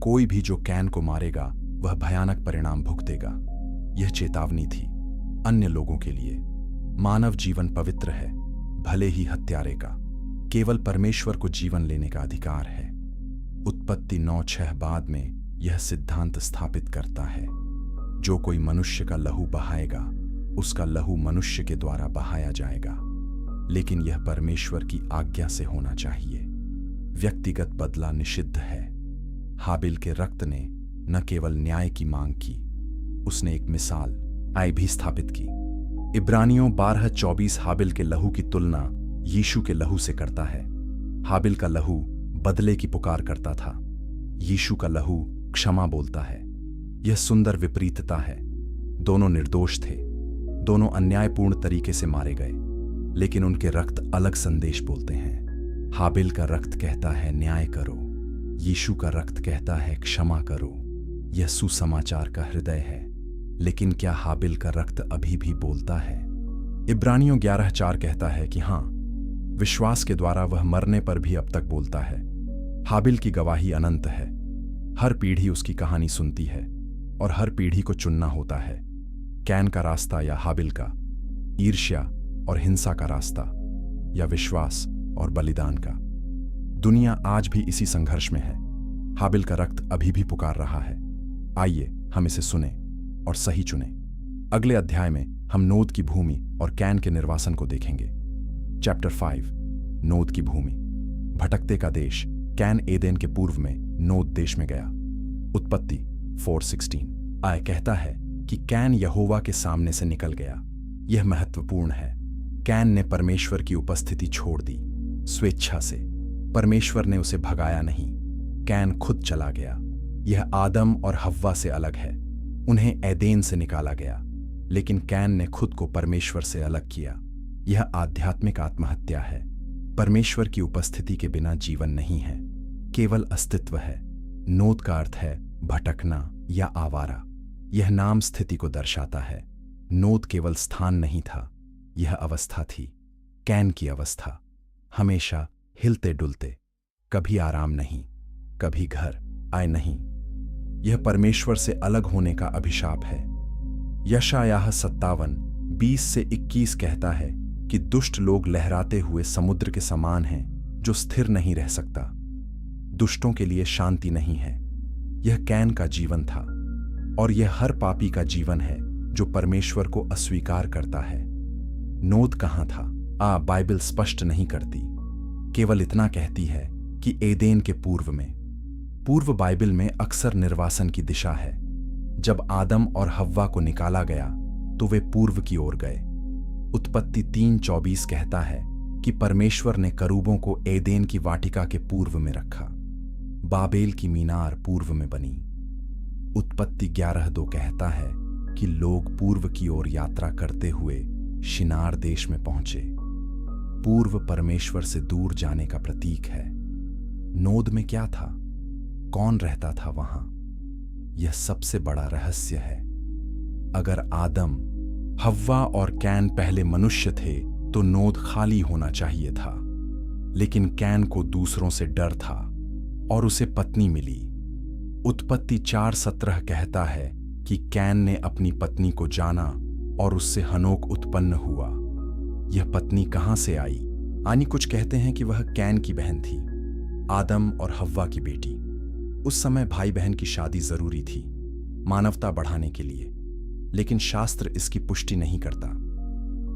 कोई भी जो कैन को मारेगा वह भयानक परिणाम भुगतेगा। यह चेतावनी थी अन्य लोगों के लिए। मानव जीवन पवित्र है, भले ही हत्यारे का। केवल परमेश्वर को जीवन लेने का अधिकार है। उत्पत्ति 9:6 बाद में यह सिद्धांत स्थापित करता है, जो कोई मनुष्य का लहू बहाएगा उसका लहू मनुष्य के द्वारा बहाया जाएगा, लेकिन यह परमेश्वर की आज्ञा से होना चाहिए। व्यक्तिगत बदला निषिद्ध है। हाबिल के रक्त ने न केवल न्याय की मांग की, उसने एक मिसाल आय भी स्थापित की। इब्रानियों 12:24 हाबिल के लहू की तुलना यीशु के लहू से करता है। हाबिल का लहू बदले की पुकार करता था, यीशु का लहू क्षमा बोलता है। यह सुंदर विपरीतता है। दोनों निर्दोष थे, दोनों अन्यायपूर्ण तरीके से मारे गए, लेकिन उनके रक्त अलग संदेश बोलते हैं। हाबिल का रक्त कहता है न्याय करो, यीशु का रक्त कहता है क्षमा करो। यह सुसमाचार का हृदय है। लेकिन क्या हाबिल का रक्त अभी भी बोलता है? इब्रानियों 11:4 कहता है कि हां, विश्वास के द्वारा वह मरने पर भी अब तक बोलता है। हाबिल की गवाही अनंत है। हर पीढ़ी उसकी कहानी सुनती है और हर पीढ़ी को चुनना होता है। कैन का रास्ता या हाबिल का, ईर्ष्या और हिंसा का रास्ता या विश्वास और बलिदान का। दुनिया आज भी इसी संघर्ष में है। हाबिल का रक्त अभी भी पुकार रहा है। आइए हम इसे सुने और सही चुने। अगले अध्याय में हम नोद की भूमि और कैन के निर्वासन को देखेंगे। चैप्टर 5 नोद की भूमि। भटकते का देश। कैन एदेन के पूर्व में नोद देश में गया। उत्पत्ति 4:16 आय कहता है कि कैन यहोवा के सामने से निकल गया। यह महत्वपूर्ण है। कैन ने परमेश्वर की उपस्थिति छोड़ दी स्वेच्छा से। परमेश्वर ने उसे भगाया नहीं, कैन खुद चला गया। यह आदम और हव्वा से अलग है। उन्हें एदेन से निकाला गया, लेकिन कैन ने खुद को परमेश्वर से अलग किया। यह आध्यात्मिक आत्महत्या है। परमेश्वर की उपस्थिति के बिना जीवन नहीं है, केवल अस्तित्व है। नोद का अर्थ है भटकना या आवारा। यह नाम स्थिति को दर्शाता है। नोद केवल स्थान नहीं था, यह अवस्था थी कैन की अवस्था, हमेशा हिलते डुलते, कभी आराम नहीं, कभी घर आए नहीं। यह परमेश्वर से अलग होने का अभिशाप है। यशायाह 57:20 से 21 कहता है कि दुष्ट लोग लहराते हुए समुद्र के समान हैं जो स्थिर नहीं रह सकता। दुष्टों के लिए शांति नहीं है। यह कैन का जीवन था और यह हर पापी का जीवन है जो परमेश्वर को अस्वीकार करता है। नोद कहां था? बाइबल स्पष्ट नहीं करती, केवल इतना कहती है कि एदेन के पूर्व में। पूर्व बाइबल में अक्सर निर्वासन की दिशा है। जब आदम और हव्वा को निकाला गया तो वे पूर्व की ओर गए। उत्पत्ति 3:24 कहता है कि परमेश्वर ने करूबों को एदेन की वाटिका के पूर्व में रखा। बाबेल की मीनार पूर्व में बनी। उत्पत्ति 11:2 कहता है कि लोग पूर्व की ओर यात्रा करते हुए शिनार देश में पहुंचे। पूर्व परमेश्वर से दूर जाने का प्रतीक है। नोद में क्या था? कौन रहता था वहां? यह सबसे बड़ा रहस्य है। अगर आदम, हव्वा और कैन पहले मनुष्य थे तो नोद खाली होना चाहिए था, लेकिन कैन को दूसरों से डर था और उसे पत्नी मिली। उत्पत्ति 4:17 कहता है कि कैन ने अपनी पत्नी को जाना और उससे हनोक उत्पन्न हुआ। यह पत्नी कहां से आई? कुछ कहते हैं कि वह कैन की बहन थी, आदम और हव्वा की बेटी। उस समय भाई बहन की शादी जरूरी थी मानवता बढ़ाने के लिए, लेकिन शास्त्र इसकी पुष्टि नहीं करता।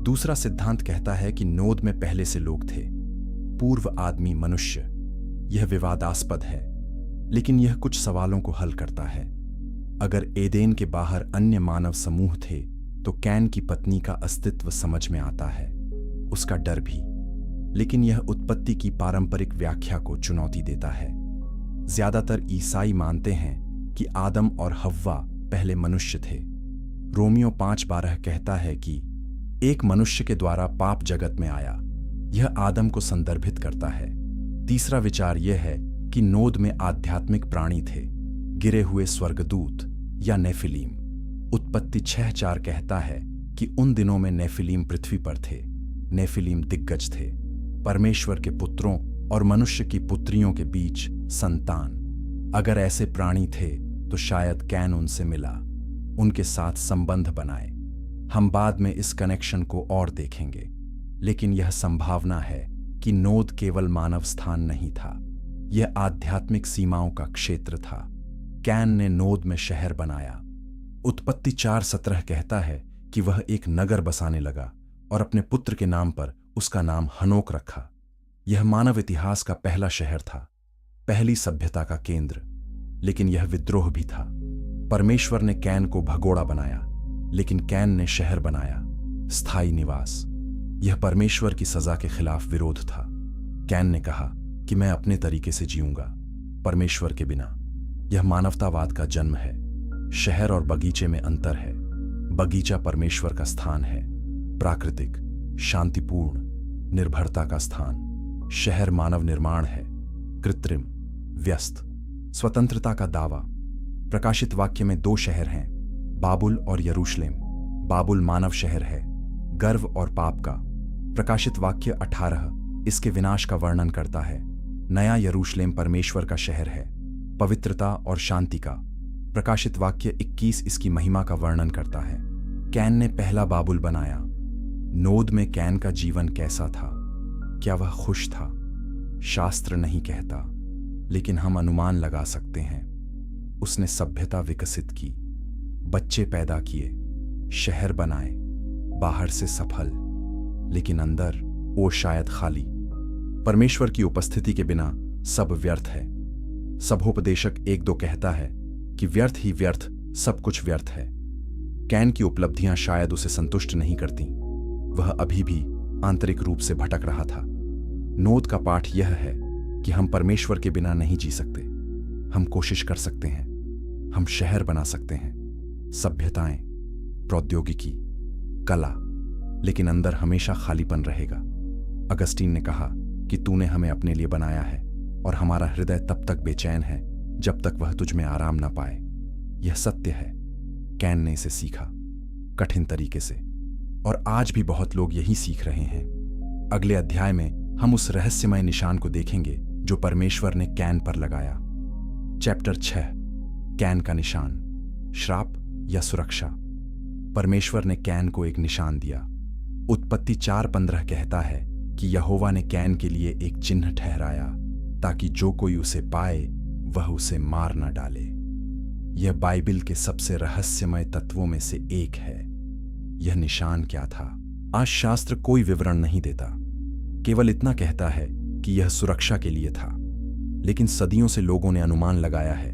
दूसरा सिद्धांत कहता है कि नोद में पहले से लोग थे, पूर्व आदमी मनुष्य। यह विवादास्पद है, लेकिन यह कुछ सवालों को हल करता है। अगर एदेन के बाहर अन्य मानव समूह थे तो कैन की पत्नी का अस्तित्व समझ में आता है, उसका डर भी। लेकिन यह उत्पत्ति की पारंपरिक व्याख्या को चुनौती देता है। ज्यादातर ईसाई मानते हैं कि आदम और हव्वा पहले मनुष्य थे। रोमियो 5:12 कहता है कि एक मनुष्य के द्वारा पाप जगत में आया। यह आदम को संदर्भित करता है। तीसरा विचार यह है कि नोद में आध्यात्मिक प्राणी थे, गिरे हुए स्वर्गदूत या नेफिलीम। उत्पत्ति 6:4 कहता है कि उन दिनों में नेफिलीम पृथ्वी पर थे। नेफिलीम दिग्गज थे, परमेश्वर के पुत्रों और मनुष्य की पुत्रियों के बीच संतान। अगर ऐसे प्राणी थे तो शायद कैन उनसे मिला, उनके साथ संबंध बनाए। हम बाद में इस कनेक्शन को और देखेंगे, लेकिन यह संभावना है कि नोद केवल मानव स्थान नहीं था, यह आध्यात्मिक सीमाओं का क्षेत्र था। कैन ने नोद में शहर बनाया। उत्पत्ति 4:17 कहता है कि वह एक नगर बसाने लगा और अपने पुत्र के नाम पर उसका नाम हनोक रखा। यह मानव इतिहास का पहला शहर था, पहली सभ्यता का केंद्र। लेकिन यह विद्रोह भी था। परमेश्वर ने कैन को भगोड़ा बनाया, लेकिन कैन ने शहर बनाया, स्थायी निवास। यह परमेश्वर की सजा के खिलाफ विरोध था। कैन ने कहा कि मैं अपने तरीके से जीऊंगा, परमेश्वर के बिना। यह मानवतावाद का जन्म है। शहर और बगीचे में अंतर है। बगीचा परमेश्वर का स्थान है, प्राकृतिक, शांतिपूर्ण, निर्भरता का स्थान। शहर मानव निर्माण है, कृत्रिम, व्यस्त, स्वतंत्रता का दावा। प्रकाशित वाक्य में 2 शहर हैं, बाबुल और यरूशलेम। बाबुल मानव शहर है, गर्व और पाप का। प्रकाशित वाक्य 18 इसके विनाश का वर्णन करता है। नया यरूशलेम परमेश्वर का शहर है, पवित्रता और शांति का। प्रकाशित वाक्य 21 इसकी महिमा का वर्णन करता है। कैन ने पहला बाबुल बनाया। नोद में कैन का जीवन कैसा था? क्या वह खुश था? शास्त्र नहीं कहता, लेकिन हम अनुमान लगा सकते हैं। उसने सभ्यता विकसित की, बच्चे पैदा किए, शहर बनाए, बाहर से सफल, लेकिन अंदर वो शायद खाली। परमेश्वर की उपस्थिति के बिना सब व्यर्थ है। सभोपदेशक 1:2 कहता है कि व्यर्थ ही व्यर्थ, सब कुछ व्यर्थ है। कैन की उपलब्धियां शायद उसे संतुष्ट नहीं करती। वह अभी भी आंतरिक रूप से भटक रहा था। नोद का पाठ यह है कि हम परमेश्वर के बिना नहीं जी सकते। हम कोशिश कर सकते हैं, हम शहर बना सकते हैं, सभ्यताएं, प्रौद्योगिकी, कला, लेकिन अंदर हमेशा खालीपन रहेगा। अगस्टीन ने कहा कि तूने हमें अपने लिए बनाया है और हमारा हृदय तब तक बेचैन है जब तक वह तुझ में आराम न पाए। यह सत्य है। कैन ने इसे सीखा, कठिन तरीके से, और आज भी बहुत लोग यही सीख रहे हैं। अगले अध्याय में हम उस रहस्यमय निशान को देखेंगे जो परमेश्वर ने कैन पर लगाया। चैप्टर 6, कैन का निशान, श्राप या सुरक्षा। परमेश्वर ने कैन को एक निशान दिया। उत्पत्ति 4:15 कहता है कि यहोवा ने कैन के लिए एक चिन्ह ठहराया ताकि जो कोई उसे पाए वह उसे मार न डाले। यह बाइबिल के सबसे रहस्यमय तत्वों में से एक है। यह निशान क्या था? आज शास्त्र कोई विवरण नहीं देता, केवल इतना कहता है कि यह सुरक्षा के लिए था। लेकिन सदियों से लोगों ने अनुमान लगाया है।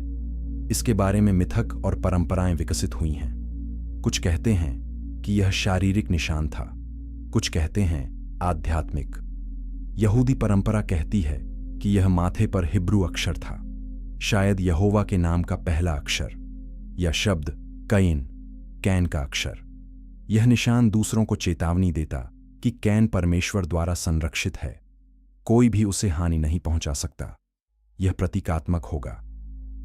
इसके बारे में मिथक और परंपराएं विकसित हुई हैं। कुछ कहते हैं कि यह शारीरिक निशान था, कुछ कहते हैं आध्यात्मिक। यहूदी परंपरा कहती है कि यह माथे पर हिब्रू अक्षर था, शायद यहोवा के नाम का पहला अक्षर या शब्द कैन का अक्षर। यह निशान दूसरों को चेतावनी देता कि कैन परमेश्वर द्वारा संरक्षित है, कोई भी उसे हानि नहीं पहुंचा सकता। यह प्रतीकात्मक होगा,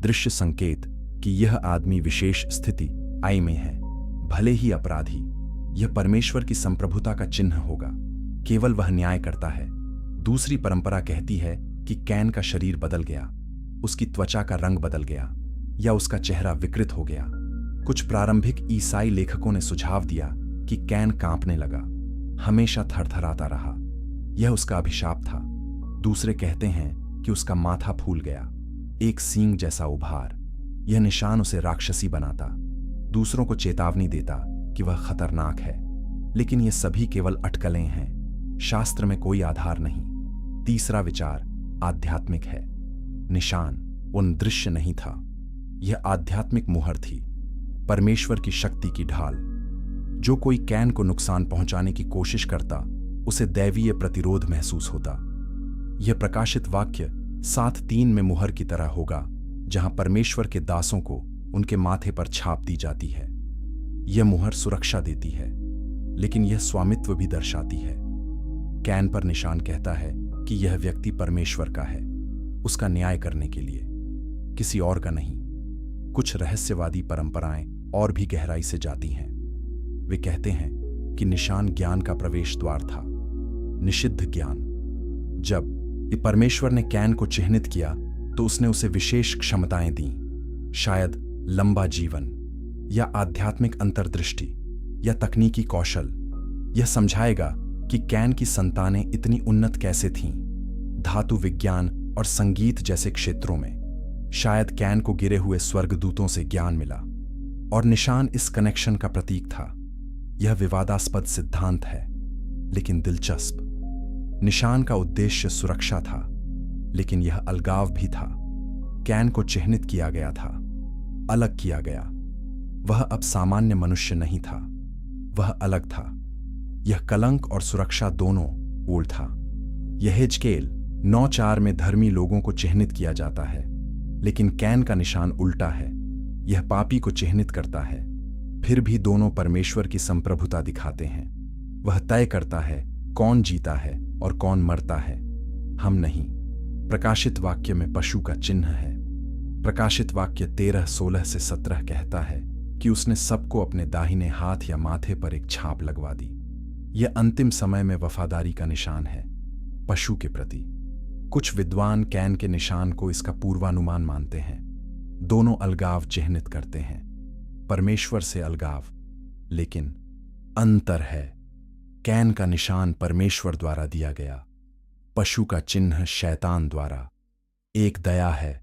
दृश्य संकेत कि यह आदमी विशेष स्थिति आई में है, भले ही अपराधी। यह परमेश्वर की संप्रभुता का चिन्ह होगा, केवल वह न्याय करता है। दूसरी परंपरा कहती है कि कैन का शरीर बदल गया, उसकी त्वचा का रंग बदल गया या उसका चेहरा विकृत हो गया। कुछ प्रारंभिक ईसाई लेखकों ने सुझाव दिया कि कैन कांपने लगा, हमेशा थरथराता रहा, यह उसका अभिशाप था। दूसरे कहते हैं कि उसका माथा फूल गया, एक सींग जैसा उभार। यह निशान उसे राक्षसी बनाता, दूसरों को चेतावनी देता कि वह खतरनाक है। लेकिन ये सभी केवल अटकलें हैं, शास्त्र में कोई आधार नहीं। तीसरा विचार आध्यात्मिक है। निशान उन दृश्य नहीं था, यह आध्यात्मिक मुहर थी, परमेश्वर की शक्ति की ढाल। जो कोई कैन को नुकसान पहुंचाने की कोशिश करता, उसे दैवीय प्रतिरोध महसूस होता। यह प्रकाशित वाक्य 7:3 में मुहर की तरह होगा, जहां परमेश्वर के दासों को उनके माथे पर छाप दी जाती है। यह मुहर सुरक्षा देती है, लेकिन यह स्वामित्व भी दर्शाती है। कैन पर निशान कहता है कि यह व्यक्ति परमेश्वर का है, उसका न्याय करने के लिए, किसी और का नहीं। कुछ रहस्यवादी परंपराएं और भी गहराई से जाती हैं। वे कहते हैं कि निशान ज्ञान का प्रवेश द्वार था, निषिद्ध ज्ञान। जब परमेश्वर ने कैन को चिह्नित किया तो उसने उसे विशेष क्षमताएं दी, शायद लंबा जीवन या आध्यात्मिक अंतर्दृष्टि या तकनीकी कौशल। यह समझाएगा कि कैन की संतानें इतनी उन्नत कैसे थीं, धातु विज्ञान और संगीत जैसे क्षेत्रों में। शायद कैन को गिरे हुए स्वर्गदूतों से ज्ञान मिला, और निशान इस कनेक्शन का प्रतीक था। यह विवादास्पद सिद्धांत है, लेकिन दिलचस्प। निशान का उद्देश्य सुरक्षा था, लेकिन यह अलगाव भी था। कैन को चिह्नित किया गया था, अलग किया गया। वह अब सामान्य मनुष्य नहीं था, वह अलग था। यह कलंक और सुरक्षा दोनों मूल था। यहेजकेल 9:4 में धर्मी लोगों को चिह्नित किया जाता है, लेकिन कैन का निशान उल्टा है, यह पापी को चिह्नित करता है। फिर भी दोनों परमेश्वर की संप्रभुता दिखाते हैं। वह तय करता है कौन जीता है और कौन मरता है, हम नहीं। प्रकाशित वाक्य में पशु का चिन्ह है। प्रकाशित वाक्य 13:16 से 17 कहता है कि उसने सबको अपने दाहिने हाथ या माथे पर एक छाप लगवा दी। यह अंतिम समय में वफादारी का निशान है पशु के प्रति। कुछ विद्वान कैन के निशान को इसका पूर्वानुमान मानते हैं। दोनों अलगाव चिह्नित करते हैं, परमेश्वर से अलगाव, लेकिन अंतर है। कैन का निशान परमेश्वर द्वारा दिया गया, पशु का चिन्ह शैतान द्वारा। एक दया है,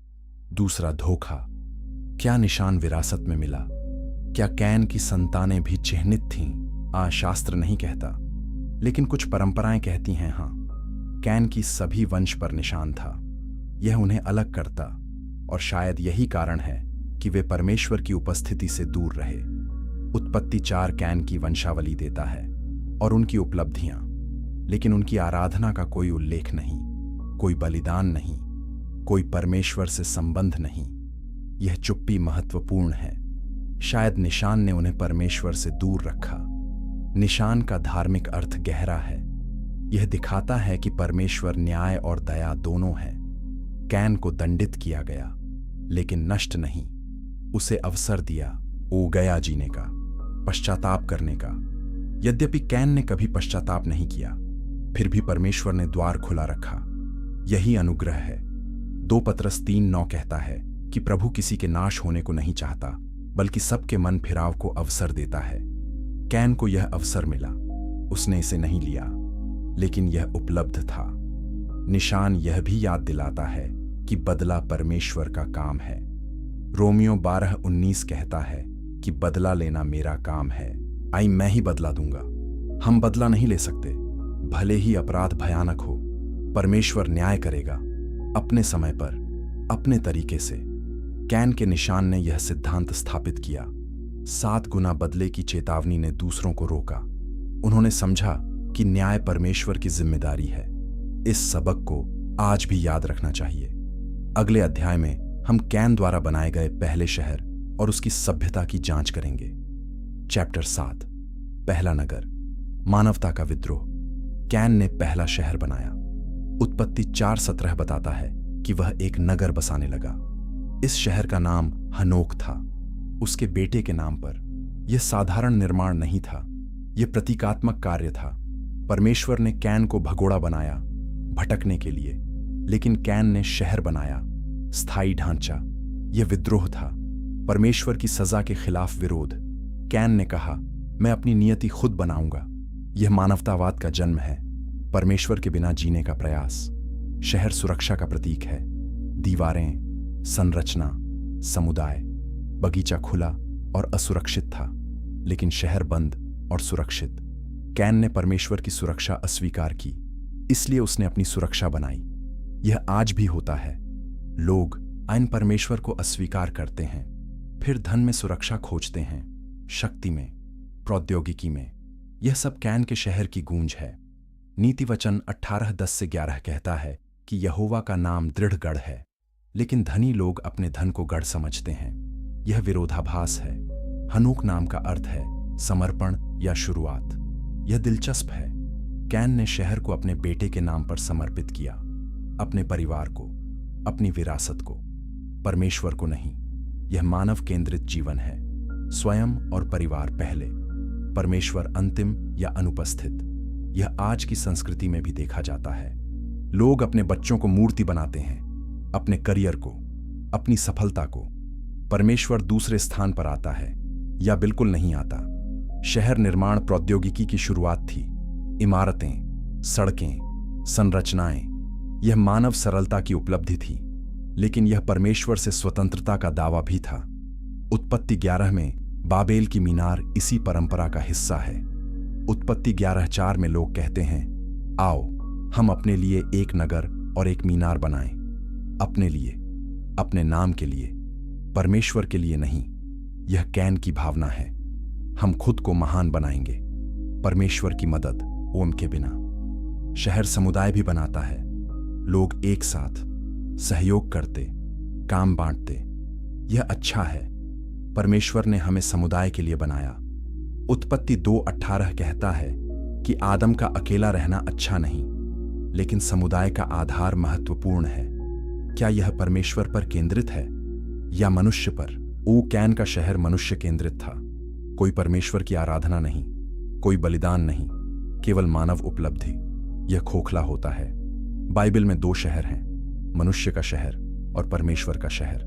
दूसरा धोखा। क्या निशान विरासत में मिला? क्या कैन की संतानें भी चिह्नित थीं? शास्त्र नहीं कहता, लेकिन कुछ परंपराएं कहती हैं हाँ। कैन की सभी वंश पर निशान था। यह उन्हें अलग करता, और शायद यही कारण है कि वे परमेश्वर की उपस्थिति से दूर रहे। उत्पत्ति 4 कैन की वंशावली देता है और उनकी उपलब्धियां, लेकिन उनकी आराधना का कोई उल्लेख नहीं, कोई बलिदान नहीं, कोई परमेश्वर से संबंध नहीं। यह चुप्पी महत्वपूर्ण है। शायद निशान ने उन्हें परमेश्वर से दूर रखा। निशान का धार्मिक अर्थ गहरा है। यह दिखाता है कि परमेश्वर न्याय और दया दोनों है। कैन को दंडित किया गया, लेकिन नष्ट नहीं। उसे अवसर दिया गया जीने का, पश्चाताप करने का। यद्यपि कैन ने कभी पश्चाताप नहीं किया, फिर भी परमेश्वर ने द्वार खुला रखा। यही अनुग्रह है। 2 पतरस 3:9 कहता है कि प्रभु किसी के नाश होने को नहीं चाहता, बल्कि सबके मन फिराव को अवसर देता है। कैन को यह अवसर मिला, उसने इसे नहीं लिया, लेकिन यह उपलब्ध था। निशान यह भी याद दिलाता है कि बदला परमेश्वर का काम है। रोमियो 12:19 कहता है कि बदला लेना मेरा काम है, आई मैं ही बदला दूंगा। हम बदला नहीं ले सकते, भले ही अपराध भयानक हो। परमेश्वर न्याय करेगा, अपने समय पर, अपने तरीके से। कैन के निशान ने यह सिद्धांत स्थापित किया। 7 गुना बदले की चेतावनी ने दूसरों को रोका। उन्होंने समझा कि न्याय परमेश्वर की जिम्मेदारी है। इस सबक को आज भी याद रखना चाहिए। अगले अध्याय में हम कैन द्वारा बनाए गए पहले शहर और उसकी सभ्यता की जांच करेंगे। चैप्टर 7, पहला नगर, मानवता का विद्रोह। कैन ने पहला शहर बनाया। उत्पत्ति 4:17 बताता है कि वह एक नगर बसाने लगा। इस शहर का नाम हनोक था, उसके बेटे के नाम पर। यह साधारण निर्माण नहीं था, यह प्रतीकात्मक कार्य था। परमेश्वर ने कैन को भगोड़ा बनाया भटकने के लिए, लेकिन कैन ने शहर बनाया, स्थायी ढांचा। यह विद्रोह था, परमेश्वर की सजा के खिलाफ विरोध। कैन ने कहा, मैं अपनी नियति खुद बनाऊंगा। यह मानवतावाद का जन्म है, परमेश्वर के बिना जीने का प्रयास। शहर सुरक्षा का प्रतीक है। दीवारें, संरचना, समुदाय। बगीचा खुला और असुरक्षित था, लेकिन शहर बंद और सुरक्षित। कैन ने परमेश्वर की सुरक्षा अस्वीकार की, इसलिए उसने अपनी सुरक्षा बनाई। यह आज भी होता है। लोग आइन परमेश्वर को अस्वीकार करते हैं, फिर धन में सुरक्षा खोजते हैं, शक्ति में, प्रौद्योगिकी में। यह सब कैन के शहर की गूंज है। नीति वचन 18:10-11 कहता है कि यहोवा का नाम दृढ़ गढ़ है, लेकिन धनी लोग अपने धन को गढ़ समझते हैं। यह विरोधाभास है। हनोक नाम का अर्थ है समर्पण या शुरुआत। यह दिलचस्प है। कैन ने शहर को अपने बेटे के नाम पर समर्पित किया, अपने परिवार को, अपनी विरासत को, परमेश्वर को नहीं। यह मानव केंद्रित जीवन है। स्वयं और परिवार पहले, परमेश्वर अंतिम या अनुपस्थित। यह आज की संस्कृति में भी देखा जाता है। लोग अपने बच्चों को मूर्ति बनाते हैं, अपने करियर को, अपनी सफलता को। परमेश्वर दूसरे स्थान पर आता है या बिल्कुल नहीं आता। शहर निर्माण प्रौद्योगिकी की शुरुआत थी। इमारतें, सड़कें, संरचनाएं, यह मानव सरलता की उपलब्धि थी, लेकिन यह परमेश्वर से स्वतंत्रता का दावा भी था। उत्पत्ति 11 में बाबेल की मीनार इसी परंपरा का हिस्सा है। उत्पत्ति 11:4 में लोग कहते हैं, आओ हम अपने लिए एक नगर और एक मीनार बनाएं, अपने लिए, अपने नाम के लिए, परमेश्वर के लिए नहीं। यह कैन की भावना है। हम खुद को महान बनाएंगे, परमेश्वर की मदद ओम के बिना। शहर समुदाय भी बनाता है। लोग एक साथ सहयोग करते, काम बांटते। यह अच्छा है। परमेश्वर ने हमें समुदाय के लिए बनाया। उत्पत्ति 2:18 कहता है कि आदम का अकेला रहना अच्छा नहीं, लेकिन समुदाय का आधार महत्वपूर्ण है। क्या यह परमेश्वर पर केंद्रित है या मनुष्य पर? कैन का शहर मनुष्य केंद्रित था। कोई परमेश्वर की आराधना नहीं, कोई बलिदान नहीं, केवल मानव उपलब्धि। यह खोखला होता है। बाइबल में 2 शहर हैं, मनुष्य का शहर और परमेश्वर का शहर।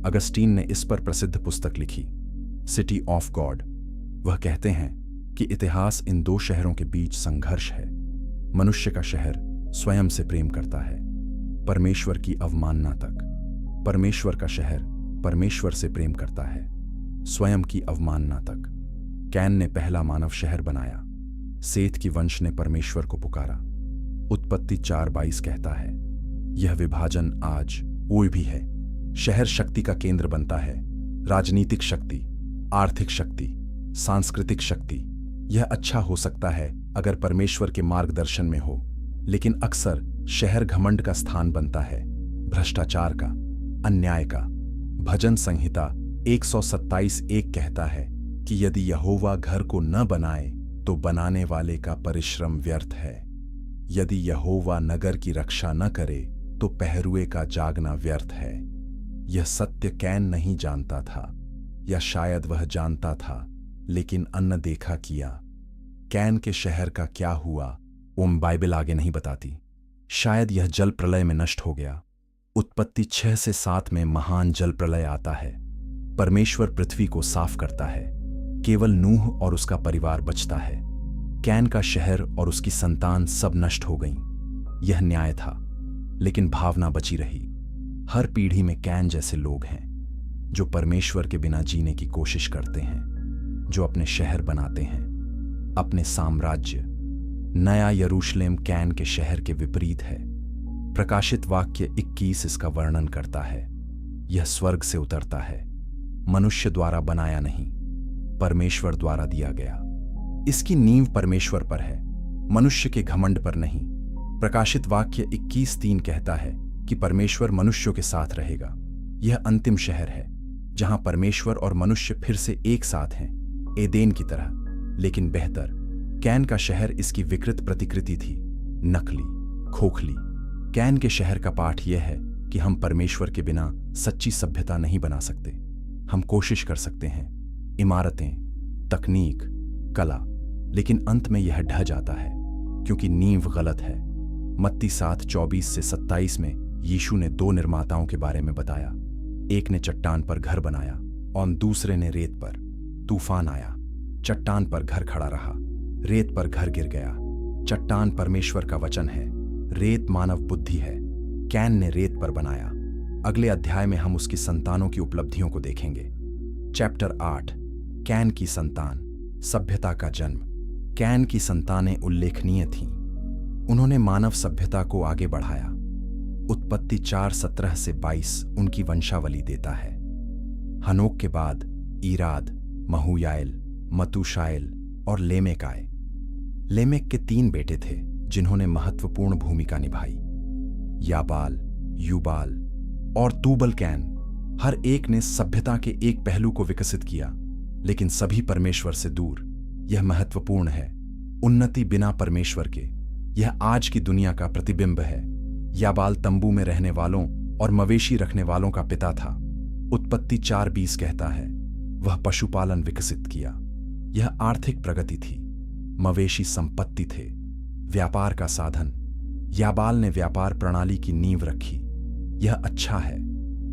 अगस्टीन ने इस पर प्रसिद्ध पुस्तक लिखी, सिटी ऑफ गॉड। वह कहते हैं कि इतिहास इन 2 शहरों के बीच संघर्ष है। मनुष्य का शहर स्वयं से प्रेम करता है, परमेश्वर की अवमानना तक। परमेश्वर का शहर परमेश्वर से प्रेम करता है, स्वयं की अवमानना तक। कैन ने पहला मानव शहर बनाया। सेत की वंश ने परमेश्वर को पुकारा। उत्पत्ति 4:22 कहता है, यह विभाजन आज कोई भी है। शहर शक्ति का केंद्र बनता है, राजनीतिक शक्ति, आर्थिक शक्ति, सांस्कृतिक शक्ति। यह अच्छा हो सकता है अगर परमेश्वर के मार्गदर्शन में हो, लेकिन अक्सर शहर घमंड का स्थान बनता है, भ्रष्टाचार का, अन्याय का। भजन संहिता 127:1 कहता है कि यदि यहोवा घर को न बनाए तो बनाने वाले का परिश्रम व्यर्थ है। यदि यहोवा नगर की रक्षा न करे तो पहरुए का जागना व्यर्थ है। यह सत्य कैन नहीं जानता था, या शायद वह जानता था लेकिन अनदेखा किया। कैन के शहर का क्या हुआ वो बाइबल आगे नहीं बताती। शायद यह जल प्रलय में नष्ट हो गया। उत्पत्ति 6 से 7 में महान जल प्रलय आता है। परमेश्वर पृथ्वी को साफ करता है। केवल नूह और उसका परिवार बचता है। कैन का शहर और उसकी संतान सब नष्ट हो गईं। यह न्याय था, लेकिन भावना बची रही। हर पीढ़ी में कैन जैसे लोग हैं जो परमेश्वर के बिना जीने की कोशिश करते हैं, जो अपने शहर बनाते हैं, अपने साम्राज्य। नया यरूशलेम कैन के शहर के विपरीत है। प्रकाशित वाक्य 21 इसका वर्णन करता है। यह स्वर्ग से उतरता है, मनुष्य द्वारा बनाया नहीं, परमेश्वर द्वारा दिया गया। इसकी नींव परमेश्वर पर है, मनुष्य के घमंड पर नहीं। प्रकाशित वाक्य 21:3 कहता है कि परमेश्वर मनुष्यों के साथ रहेगा। यह अंतिम शहर है जहां परमेश्वर और मनुष्य फिर से एक साथ हैं, एदेन की तरह, लेकिन बेहतर। कैन का शहर इसकी विकृत प्रतिकृति थी, नकली, खोखली। कैन के शहर का पाठ यह है कि हम परमेश्वर के बिना सच्ची सभ्यता नहीं बना सकते। हम कोशिश कर सकते हैं, इमारतें, तकनीक, कला, लेकिन अंत में यह ढह जाता है क्योंकि नींव गलत है। मत्ती 7:24 से 27 में यीशु ने 2 निर्माताओं के बारे में बताया। एक ने चट्टान पर घर बनाया और दूसरे ने रेत पर। तूफान आया, चट्टान पर घर खड़ा रहा, रेत पर घर गिर गया। चट्टान परमेश्वर का वचन है, रेत मानव बुद्धि है। कैन ने रेत पर बनाया। अगले अध्याय में हम उसकी संतानों की उपलब्धियों को देखेंगे। चैप्टर 8, कैन की संतान, सभ्यता का जन्म। कैन की संतानें उल्लेखनीय थीं। उन्होंने मानव सभ्यता को आगे बढ़ाया। उत्पत्ति 4:17 से 22 उनकी वंशावली देता है। हनोक के बाद ईराद, महूयाएल, मतूशाएल और लेमेक आए। लेमेक के 3 बेटे थे जिन्होंने महत्वपूर्ण भूमिका निभाई, याबाल, यूबाल और तूबल कैन। हर एक ने सभ्यता के एक पहलू को विकसित किया, लेकिन सभी परमेश्वर से दूर। यह महत्वपूर्ण है। उन्नति बिना परमेश्वर के। यह आज की दुनिया का प्रतिबिंब है। याबाल तंबू में रहने वालों और मवेशी रखने वालों का पिता था। उत्पत्ति 4:20 कहता है, वह पशुपालन विकसित किया। यह आर्थिक प्रगति थी। मवेशी संपत्ति थे, व्यापार का साधन। याबाल ने व्यापार प्रणाली की नींव रखी। यह अच्छा है।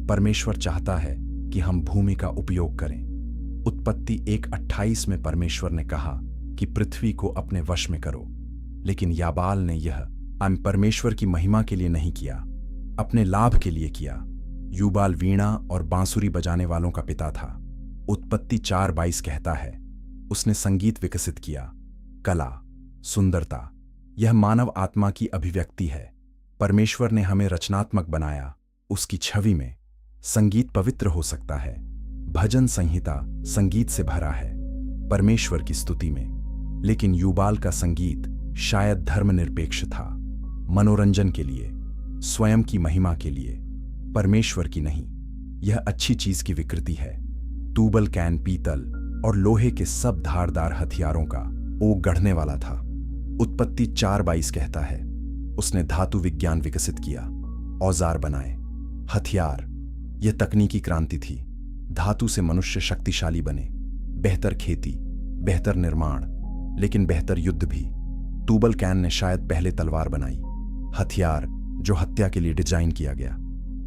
परमेश्वर चाहता है कि हम भूमि का उपयोग करें। उत्पत्ति 1:28 में परमेश्वर ने कहा कि पृथ्वी को अपने वश में करो, लेकिन याबाल ने यह परमेश्वर की महिमा के लिए नहीं किया, अपने लाभ के लिए किया। यूबाल वीणा और बांसुरी बजाने वालों का पिता था। उत्पत्ति 4:22 कहता है, उसने संगीत विकसित किया। कला, सुंदरता, यह मानव आत्मा की अभिव्यक्ति है। परमेश्वर ने हमें रचनात्मक बनाया। उसकी छवि में संगीत पवित्र हो सकता है। भजन संहिता संगीत से भरा है, परमेश्वर की स्तुति में। लेकिन यूबाल का संगीत शायद धर्मनिरपेक्ष था, मनोरंजन के लिए, स्वयं की महिमा के लिए, परमेश्वर की नहीं। यह अच्छी चीज की विकृति है। तूबल कैन पीतल और लोहे के सब धारदार हथियारों का ओक गढ़ने वाला था। उत्पत्ति 4:22 कहता है, उसने धातु विज्ञान विकसित किया, औजार बनाए, हथियार। यह तकनीकी क्रांति थी। धातु से मनुष्य शक्तिशाली बने। बेहतर खेती, बेहतर निर्माण, लेकिन बेहतर युद्ध भी। तूबल कैन ने शायद पहले तलवार बनाई, हथियार जो हत्या के लिए डिजाइन किया गया।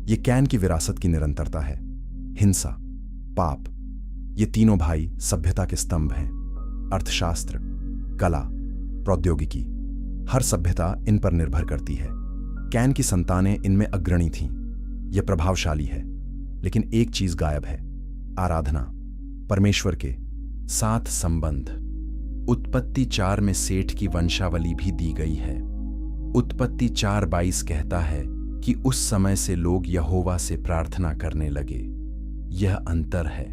यह कैन की विरासत की निरंतरता है। हिंसा, पाप, ये तीनों भाई सभ्यता के स्तंभ हैं। अर्थशास्त्र, कला, प्रौद्योगिकी, हर सभ्यता इन पर निर्भर करती है। कैन की संतानें इनमें अग्रणी थीं। यह प्रभावशाली है, लेकिन एक चीज गायब है, आराधना, परमेश्वर के साथ संबंध। उत्पत्ति 4 में सेठ की वंशावली भी दी गई है। उत्पत्ति 4:22 कहता है कि उस समय से लोग यहोवा से प्रार्थना करने लगे। यह अंतर है।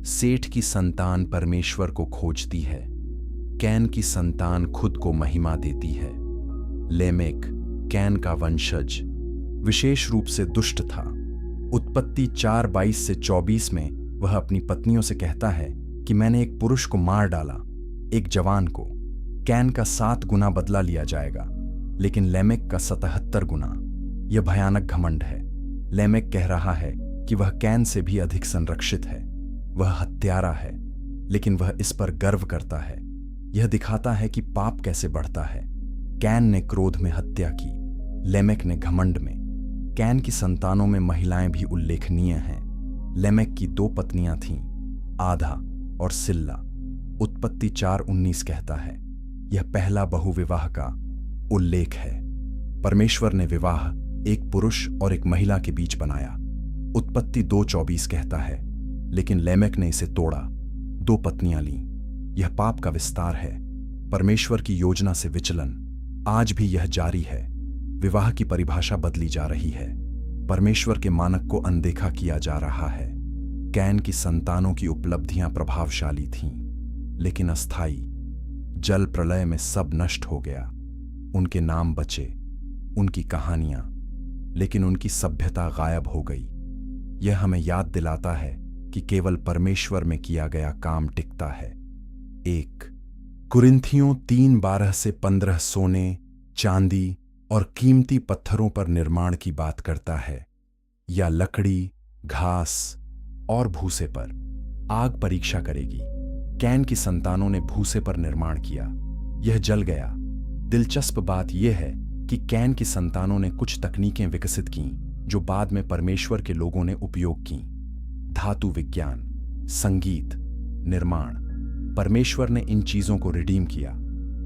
सेठ की संतान परमेश्वर को खोजती है, कैन की संतान खुद को महिमा देती है। लेमेक, कैन का वंशज, विशेष रूप से दुष्ट था। उत्पत्ति 4:22 से 24 में वह अपनी पत्नियों से कहता है कि मैंने एक पुरुष को मार डाला, एक जवान को। कैन का 7 गुना बदला लिया जाएगा, लेकिन लेमेक का 77 गुना। यह भयानक घमंड है। लेमेक कह रहा है कि वह कैन से भी अधिक संरक्षित है। वह हत्यारा है, लेकिन वह इस पर गर्व करता है। यह दिखाता है कि पाप कैसे बढ़ता है। कैन ने क्रोध में हत्या की, लेमेक ने घमंड में। कैन की संतानों में महिलाएं भी उल्लेखनीय हैं। लेमेक की 2 पत्नियां थीं, आधा और सिल्ला। उत्पत्ति 4:19 कहता है, यह पहला बहुविवाह का उल्लेख है। परमेश्वर ने विवाह एक पुरुष और एक महिला के बीच बनाया। उत्पत्ति 2:24 कहता है, लेकिन लेमेक ने इसे तोड़ा, 2 पत्नियां लीं। यह पाप का विस्तार है, परमेश्वर की योजना से विचलन। आज भी यह जारी है। विवाह की परिभाषा बदली जा रही है, परमेश्वर के मानक को अनदेखा किया जा रहा है। कैन की संतानों की उपलब्धियां प्रभावशाली थीं, लेकिन अस्थायी। जल प्रलय में सब नष्ट हो गया। उनके नाम बचे, उनकी कहानियां, लेकिन उनकी सभ्यता गायब हो गई। यह हमें याद दिलाता है कि केवल परमेश्वर में किया गया काम टिकता है। 1 कुरिन्थियों 3:12-15 सोने, चांदी और कीमती पत्थरों पर निर्माण की बात करता है, या लकड़ी, घास और भूसे पर। आग परीक्षा करेगी। कैन की संतानों ने भूसे पर निर्माण किया, यह जल गया। दिलचस्प बात यह है कि कैन की संतानों ने कुछ तकनीकें विकसित कीं जो बाद में परमेश्वर के लोगों ने उपयोग कीं। धातु विज्ञान, संगीत, निर्माण। परमेश्वर ने इन चीजों को रिडीम किया,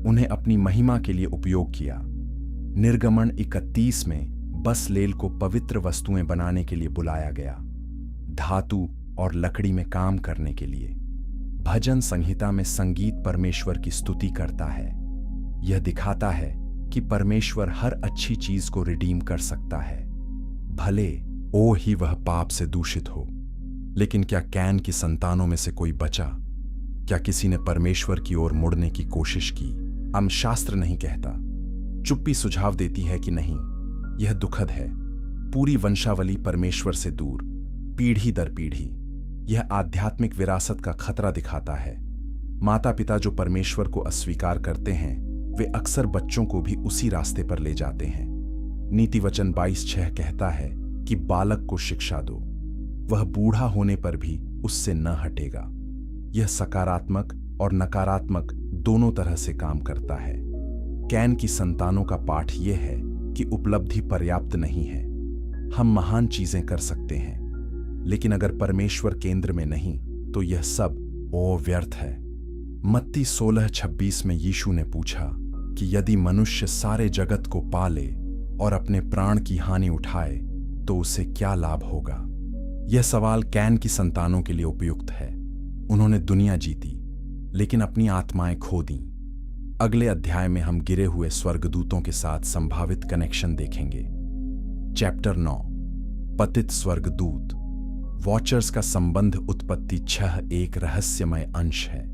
उन्हें अपनी महिमा के लिए उपयोग किया। निर्गमन 31 में बसलेल को पवित्र वस्तुएं बनाने के लिए बुलाया गया, धातु और लकड़ी में काम करने के लिए। भजन संहिता में संगीत परमेश्वर की स्तुति करता है। यह दिखाता है कि परमेश्वर हर अच्छी चीज को रिडीम कर सकता है, भले ओ ही वह पाप से दूषित हो। लेकिन क्या कैन की संतानों में से कोई बचा? क्या किसी ने परमेश्वर की ओर मुड़ने की कोशिश की? हम शास्त्र नहीं कहता, चुप्पी सुझाव देती है कि नहीं। यह दुखद है। पूरी वंशावली परमेश्वर से दूर, पीढ़ी दर पीढ़ी। यह आध्यात्मिक विरासत का खतरा दिखाता है। माता पिता जो परमेश्वर को अस्वीकार करते हैं, वे अक्सर बच्चों को भी उसी रास्ते पर ले जाते हैं। नीतिवचन 22:6 कहता है कि बालक को शिक्षा दो, वह बूढ़ा होने पर भी उससे न हटेगा। यह सकारात्मक और नकारात्मक दोनों तरह से काम करता है। कैन की संतानों का पाठ यह है कि उपलब्धि पर्याप्त नहीं है। हम महान चीजें कर सकते हैं, लेकिन अगर परमेश्वर केंद्र में नहीं तो यह सब व्यर्थ है। मत्ती 16:26 में यीशु ने पूछा कि यदि मनुष्य सारे जगत को पाले और अपने प्राण की हानि उठाए तो उसे क्या लाभ होगा? यह सवाल कैन की संतानों के लिए उपयुक्त है। उन्होंने दुनिया जीती, लेकिन अपनी आत्माएं खो दी। अगले अध्याय में हम गिरे हुए स्वर्गदूतों के साथ संभावित कनेक्शन देखेंगे। चैप्टर 9, पतित स्वर्गदूत। वॉचर्स का संबंध उत्पत्ति 6 एक रहस्यमय अंश है।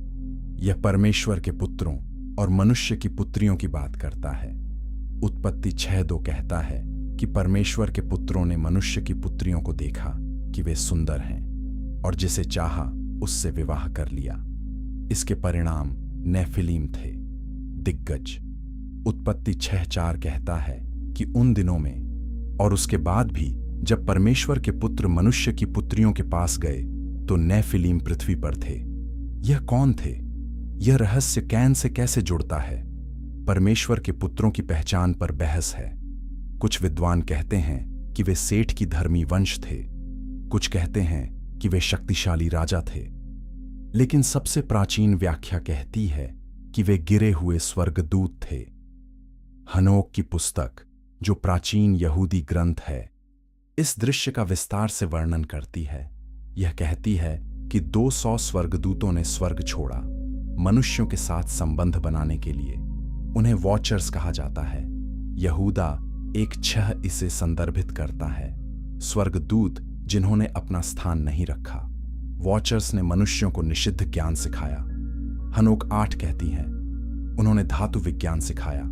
यह परमेश्वर के पुत्रों और मनुष्य की पुत्रियों की बात करता है। उत्पत्ति 6:2 कहता है कि परमेश्वर के पुत्रों ने मनुष्य की पुत्रियों को देखा कि वे सुंदर हैं और जिसे चाहा उससे विवाह कर लिया। इसके परिणाम नेफिलीम थे, दिग्गज। उत्पत्ति 6:4 कहता है कि उन दिनों में और उसके बाद भी जब परमेश्वर के पुत्र मनुष्य की पुत्रियों के पास गए तो नेफिलीम पृथ्वी पर थे। यह कौन थे? यह रहस्य कैन से कैसे जुड़ता है? परमेश्वर के पुत्रों की पहचान पर बहस है। कुछ विद्वान कहते हैं कि वे सेठ की धर्मी वंश थे, कुछ कहते हैं कि वे शक्तिशाली राजा थे, लेकिन सबसे प्राचीन व्याख्या कहती है कि वे गिरे हुए स्वर्गदूत थे। हनोक की पुस्तक, जो प्राचीन यहूदी ग्रंथ है, इस दृश्य का विस्तार से वर्णन करती है। यह कहती है कि 200 स्वर्गदूतों ने स्वर्ग छोड़ा मनुष्यों के साथ संबंध बनाने के लिए। उन्हें वॉचर्स कहा जाता है। यहूदा 1:6 इसे संदर्भित करता है, स्वर्गदूत जिन्होंने अपना स्थान नहीं रखा। वॉचर्स ने मनुष्यों को निषिद्ध ज्ञान सिखाया। हनोक 8 कहती हैं, उन्होंने धातु विज्ञान सिखाया,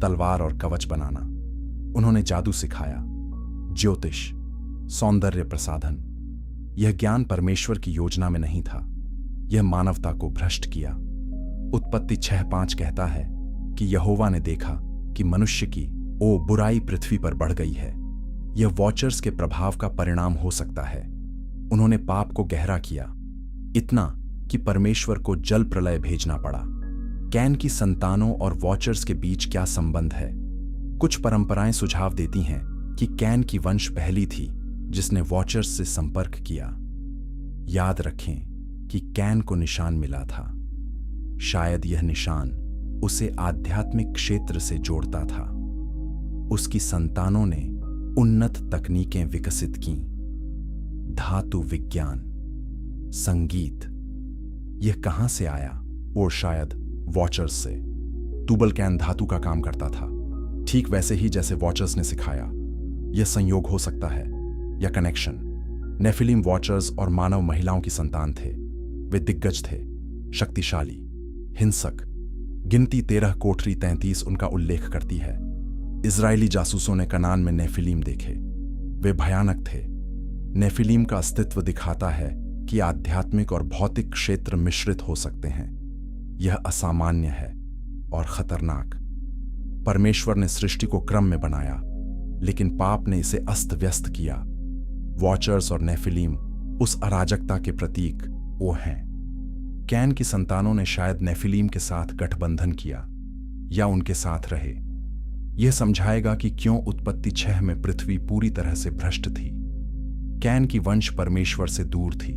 तलवार और कवच बनाना। उन्होंने जादू सिखाया, ज्योतिष, सौंदर्य प्रसाधन। यह ज्ञान परमेश्वर की योजना में नहीं था, यह मानवता को भ्रष्ट किया। उत्पत्ति 6:5 कहता है कि यहोवा ने देखा कि मनुष्य की बुराई पृथ्वी पर बढ़ गई है। यह वॉचर्स के प्रभाव का परिणाम हो सकता है। उन्होंने पाप को गहरा किया, इतना कि परमेश्वर को जल प्रलय भेजना पड़ा। कैन की संतानों और वॉचर्स के बीच क्या संबंध है? कुछ परंपराएं सुझाव देती हैं कि कैन की वंश पहली थी जिसने वॉचर्स से संपर्क किया। याद रखें कि कैन को निशान मिला था। शायद यह निशान उसे आध्यात्मिक क्षेत्र से जोड़ता था। उसकी संतानों ने उन्नत तकनीकें विकसित कीं, धातु विज्ञान, संगीत। यह कहां से आया? और शायद वॉचर्स से। टूबल कैन धातु का काम करता था, ठीक वैसे ही जैसे वॉचर्स ने सिखाया। यह संयोग हो सकता है या कनेक्शन। नेफिलीम वॉचर्स और मानव महिलाओं की संतान थे। वे दिग्गज थे, शक्तिशाली, हिंसक। गिनती 13 कोठरी 33 उनका उल्लेख करती है। इजरायली जासूसों ने कनान में नेफिलीम देखे। वे भयानक थे। नेफिलीम का अस्तित्व दिखाता है कि आध्यात्मिक और भौतिक क्षेत्र मिश्रित हो सकते हैं। यह असामान्य है और खतरनाक। परमेश्वर ने सृष्टि को क्रम में बनाया, लेकिन पाप ने इसे अस्त व्यस्त किया। वॉचर्स और नेफिलीम उस अराजकता के प्रतीक वो हैं। कैन की संतानों ने शायद नेफिलीम के साथ गठबंधन किया या उनके साथ रहे। यह समझाएगा कि क्यों उत्पत्ति 6 में पृथ्वी पूरी तरह से भ्रष्ट थी। कैन की वंश परमेश्वर से दूर थी।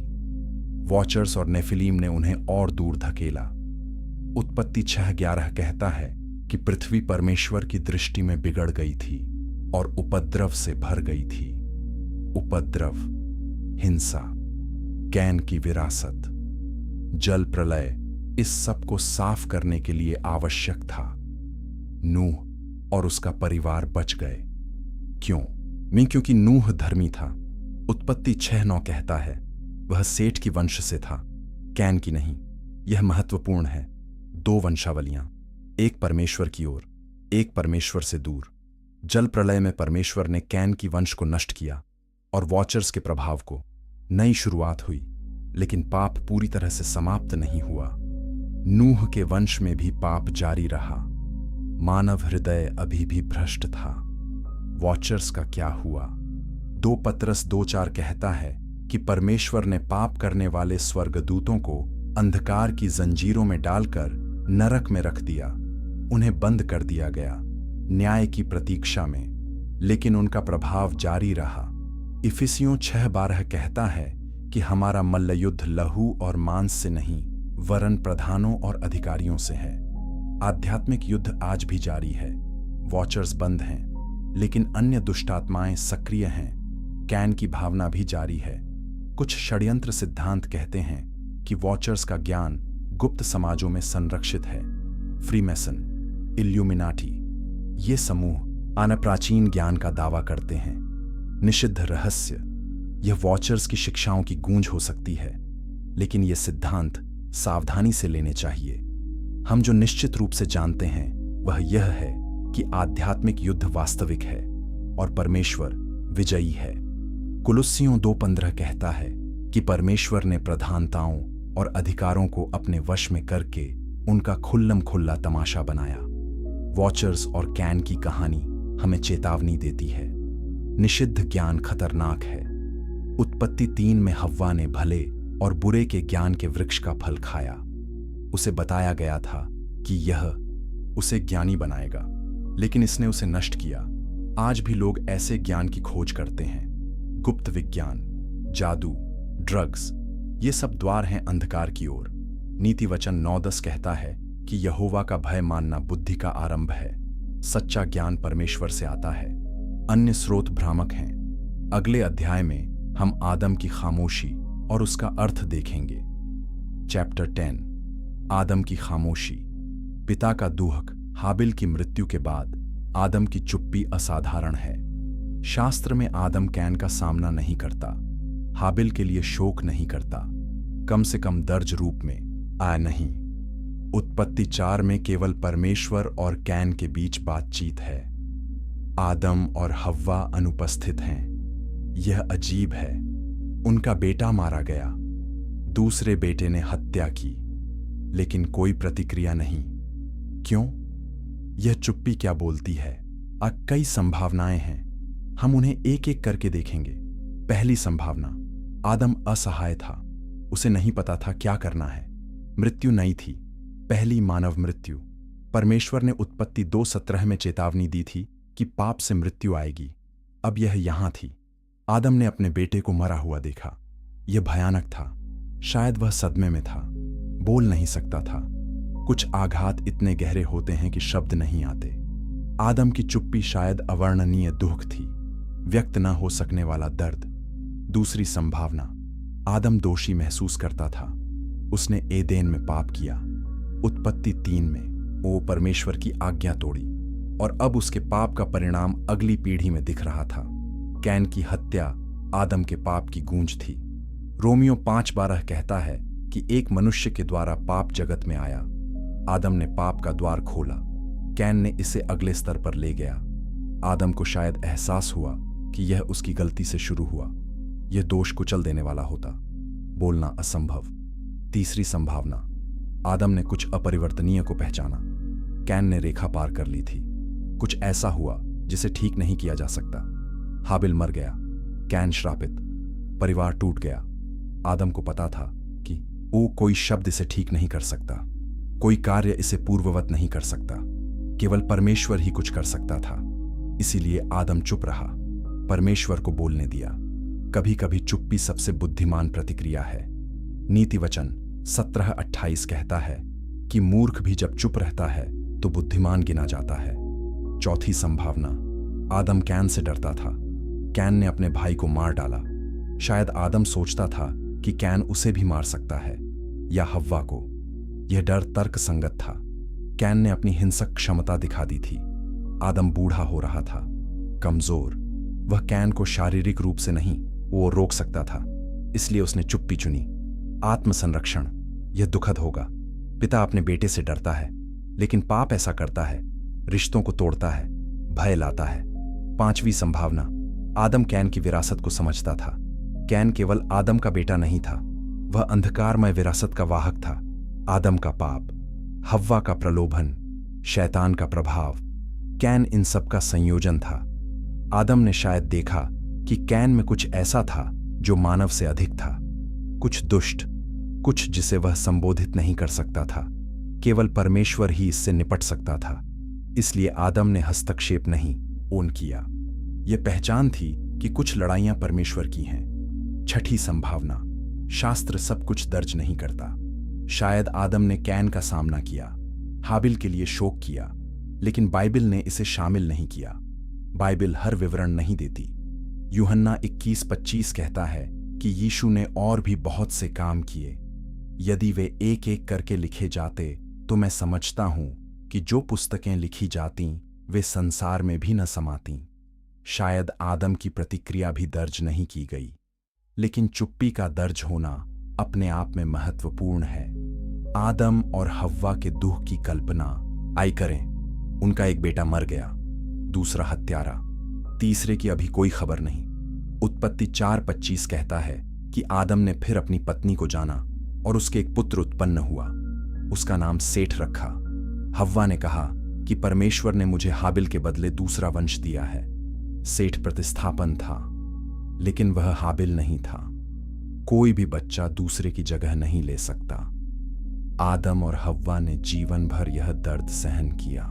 वॉचर्स और नेफिलीम ने उन्हें और दूर धकेला। उत्पत्ति 6:11 कहता है कि पृथ्वी परमेश्वर की दृष्टि में बिगड़ गई थी और उपद्रव से भर गई थी। उपद्रव, हिंसा, कैन की विरासत, जल प्रलय, इस सब को साफ करने के लिए आवश्यक था। नूह और उसका परिवार बच गए। क्यों? नहीं क्योंकि नूह धर्मी था। उत्पत्ति 6:9 कहता है वह सेठ की वंश से था, कैन की नहीं। यह महत्वपूर्ण है। 2 वंशावलियां, एक परमेश्वर की ओर, एक परमेश्वर से दूर। जल प्रलय में परमेश्वर ने कैन की वंश को नष्ट किया और वॉचर्स के प्रभाव को। नई शुरुआत हुई, लेकिन पाप पूरी तरह से समाप्त नहीं हुआ। नूह के वंश में भी पाप जारी रहा। मानव हृदय अभी भी भ्रष्ट था। वॉचर्स का क्या हुआ? 2 पतरस 2:4 कहता है कि परमेश्वर ने पाप करने वाले स्वर्गदूतों को अंधकार की जंजीरों में डालकर नरक में रख दिया। उन्हें बंद कर दिया गया न्याय की प्रतीक्षा में, लेकिन उनका प्रभाव जारी रहा। इफिसियों 6:12 कहता है कि हमारा मल्लयुद्ध लहू और मांस से नहीं, वरन प्रधानों और अधिकारियों से है। आध्यात्मिक युद्ध आज भी जारी है। वॉचर्स बंद हैं, लेकिन अन्य दुष्टात्माएं सक्रिय हैं। कैन की भावना भी जारी है। कुछ षड्यंत्र सिद्धांत कहते हैं कि वॉचर्स का ज्ञान गुप्त समाजों में संरक्षित है। फ्रीमेसन, इल्यूमिनाटी, ये समूह अनप्राचीन ज्ञान का दावा करते हैं। निषिद्ध रहस्य, यह वॉचर्स की शिक्षाओं की गूंज हो सकती है, लेकिन ये सिद्धांत सावधानी से लेने चाहिए। हम जो निश्चित रूप से जानते हैं वह यह है कि आध्यात्मिक युद्ध वास्तविक है और परमेश्वर विजयी है। कुलुस्सियों 2:15 कहता है कि परमेश्वर ने प्रधानताओं और अधिकारों को अपने वश में करके उनका खुल्लम खुल्ला तमाशा बनाया। वॉचर्स और कैन की कहानी हमें चेतावनी देती है। निषिद्ध ज्ञान खतरनाक है। उत्पत्ति 3 में हव्वा ने भले और बुरे के ज्ञान के वृक्ष का फल खाया। उसे बताया गया था कि यह उसे ज्ञानी बनाएगा, लेकिन इसने उसे नष्ट किया। आज भी लोग ऐसे ज्ञान की खोज करते हैं। गुप्त विज्ञान, जादू, ड्रग्स, ये सब द्वार हैं अंधकार की ओर। नीति वचन 9:10 कहता है कि यहोवा का भय मानना बुद्धि का आरंभ है। सच्चा ज्ञान परमेश्वर से आता है। अन्य स्रोत भ्रामक हैं। अगले अध्याय में हम आदम की खामोशी और उसका अर्थ देखेंगे। चैप्टर 10, आदम की खामोशी। पिता का दुहक। हाबिल की मृत्यु के बाद आदम की चुप्पी असाधारण है। शास्त्र में आदम कैन का सामना नहीं करता, हाबिल के लिए शोक नहीं करता, कम से कम दर्ज रूप में नहीं। उत्पत्ति 4 में केवल परमेश्वर और कैन के बीच बातचीत है। आदम और हव्वा अनुपस्थित हैं। यह अजीब है। उनका बेटा मारा गया, दूसरे बेटे ने हत्या की, लेकिन कोई प्रतिक्रिया नहीं। क्यों? यह चुप्पी क्या बोलती है? कई संभावनाएं हैं। हम उन्हें एक एक करके देखेंगे। पहली संभावना, आदम असहाय था। उसे नहीं पता था क्या करना है। मृत्यु नई थी, पहली मानव मृत्यु। परमेश्वर ने उत्पत्ति 2:17 में चेतावनी दी थी कि पाप से मृत्यु आएगी। अब यह यहां थी। आदम ने अपने बेटे को मरा हुआ देखा। यह भयानक था। शायद वह सदमे में था, बोल नहीं सकता था। कुछ आघात इतने गहरे होते हैं कि शब्द नहीं आते। आदम की चुप्पी शायद अवर्णनीय दुख थी, व्यक्त न हो सकने वाला दर्द। दूसरी संभावना, आदम दोषी महसूस करता था। उसने एदेन में पाप किया, उत्पत्ति 3 में वो परमेश्वर की आज्ञा तोड़ी, और अब उसके पाप का परिणाम अगली पीढ़ी में दिख रहा था। कैन की हत्या आदम के पाप की गूंज थी। रोमियो 5:12 कहता है कि एक मनुष्य के द्वारा पाप जगत में आया। आदम ने पाप का द्वार खोला, कैन ने इसे अगले स्तर पर ले गया। आदम को शायद एहसास हुआ कि यह उसकी गलती से शुरू हुआ। यह दोष कुचल देने वाला होता, बोलना असंभव। तीसरी संभावना, आदम ने कुछ अपरिवर्तनीय को पहचाना। कैन ने रेखा पार कर ली थी। कुछ ऐसा हुआ जिसे ठीक नहीं किया जा सकता। हाबिल मर गया, कैन श्रापित, परिवार टूट गया। आदम को पता था कि वो कोई शब्द इसे ठीक नहीं कर सकता, कोई कार्य इसे पूर्ववत नहीं कर सकता। केवल परमेश्वर ही कुछ कर सकता था। इसीलिए आदम चुप रहा, परमेश्वर को बोलने दिया। कभी कभी चुप्पी सबसे बुद्धिमान प्रतिक्रिया है। नीति वचन 17:28 कहता है कि मूर्ख भी जब चुप रहता है तो बुद्धिमान गिना जाता है। चौथी संभावना, आदम कैन से डरता था। कैन ने अपने भाई को मार डाला। शायद आदम सोचता था कि कैन उसे भी मार सकता है, या हव्वा को। यह डर तर्क संगत था। कैन ने अपनी हिंसक क्षमता दिखा दी थी। आदम बूढ़ा हो रहा था, कमजोर। वह कैन को शारीरिक रूप से नहीं, वो रोक सकता था। इसलिए उसने चुप्पी चुनी। आत्मसंरक्षण, यह दुखद होगा। पिता अपने बेटे से डरता है, लेकिन पाप ऐसा करता है, रिश्तों को तोड़ता है, भय लाता है। पांचवी संभावना, आदम कैन की विरासत को समझता था। कैन केवल आदम का बेटा नहीं था, वह अंधकारमय विरासत का वाहक था। आदम का पाप, हव्वा का प्रलोभन, शैतान का प्रभाव, कैन इन सब का संयोजन था। आदम ने शायद देखा कि कैन में कुछ ऐसा था जो मानव से अधिक था, कुछ दुष्ट, कुछ जिसे वह संबोधित नहीं कर सकता था। केवल परमेश्वर ही इससे निपट सकता था। इसलिए आदम ने हस्तक्षेप नहीं, ओन किया। यह पहचान थी कि कुछ लड़ाइयां परमेश्वर की हैं। छठी संभावना, शास्त्र सब कुछ दर्ज नहीं करता। शायद आदम ने कैन का सामना किया, हाबिल के लिए शोक किया, लेकिन बाइबिल ने इसे शामिल नहीं किया। बाइबिल हर विवरण नहीं देती। यूहन्ना 21:25 कहता है कि यीशु ने और भी बहुत से काम किए। यदि वे एक एक करके लिखे जाते तो मैं समझता हूं कि जो पुस्तकें लिखी जाती वे संसार में भी न समातीं। शायद आदम की प्रतिक्रिया भी दर्ज नहीं की गई, लेकिन चुप्पी का दर्ज होना अपने आप में महत्वपूर्ण है। आदम और हव्वा के दुख की कल्पना आई करें। उनका एक बेटा मर गया, दूसरा हत्यारा, तीसरे की अभी कोई खबर नहीं। उत्पत्ति 4:25 कहता है कि आदम ने फिर अपनी पत्नी को जाना और उसके एक पुत्र उत्पन्न हुआ। उसका नाम सेठ रखा। हव्वा ने कहा कि परमेश्वर ने मुझे हाबिल के बदले दूसरा वंश दिया है। सेठ प्रतिस्थापन था, लेकिन वह हाबिल नहीं था। कोई भी बच्चा दूसरे की जगह नहीं ले सकता। आदम और हव्वा ने जीवन भर यह दर्द सहन किया।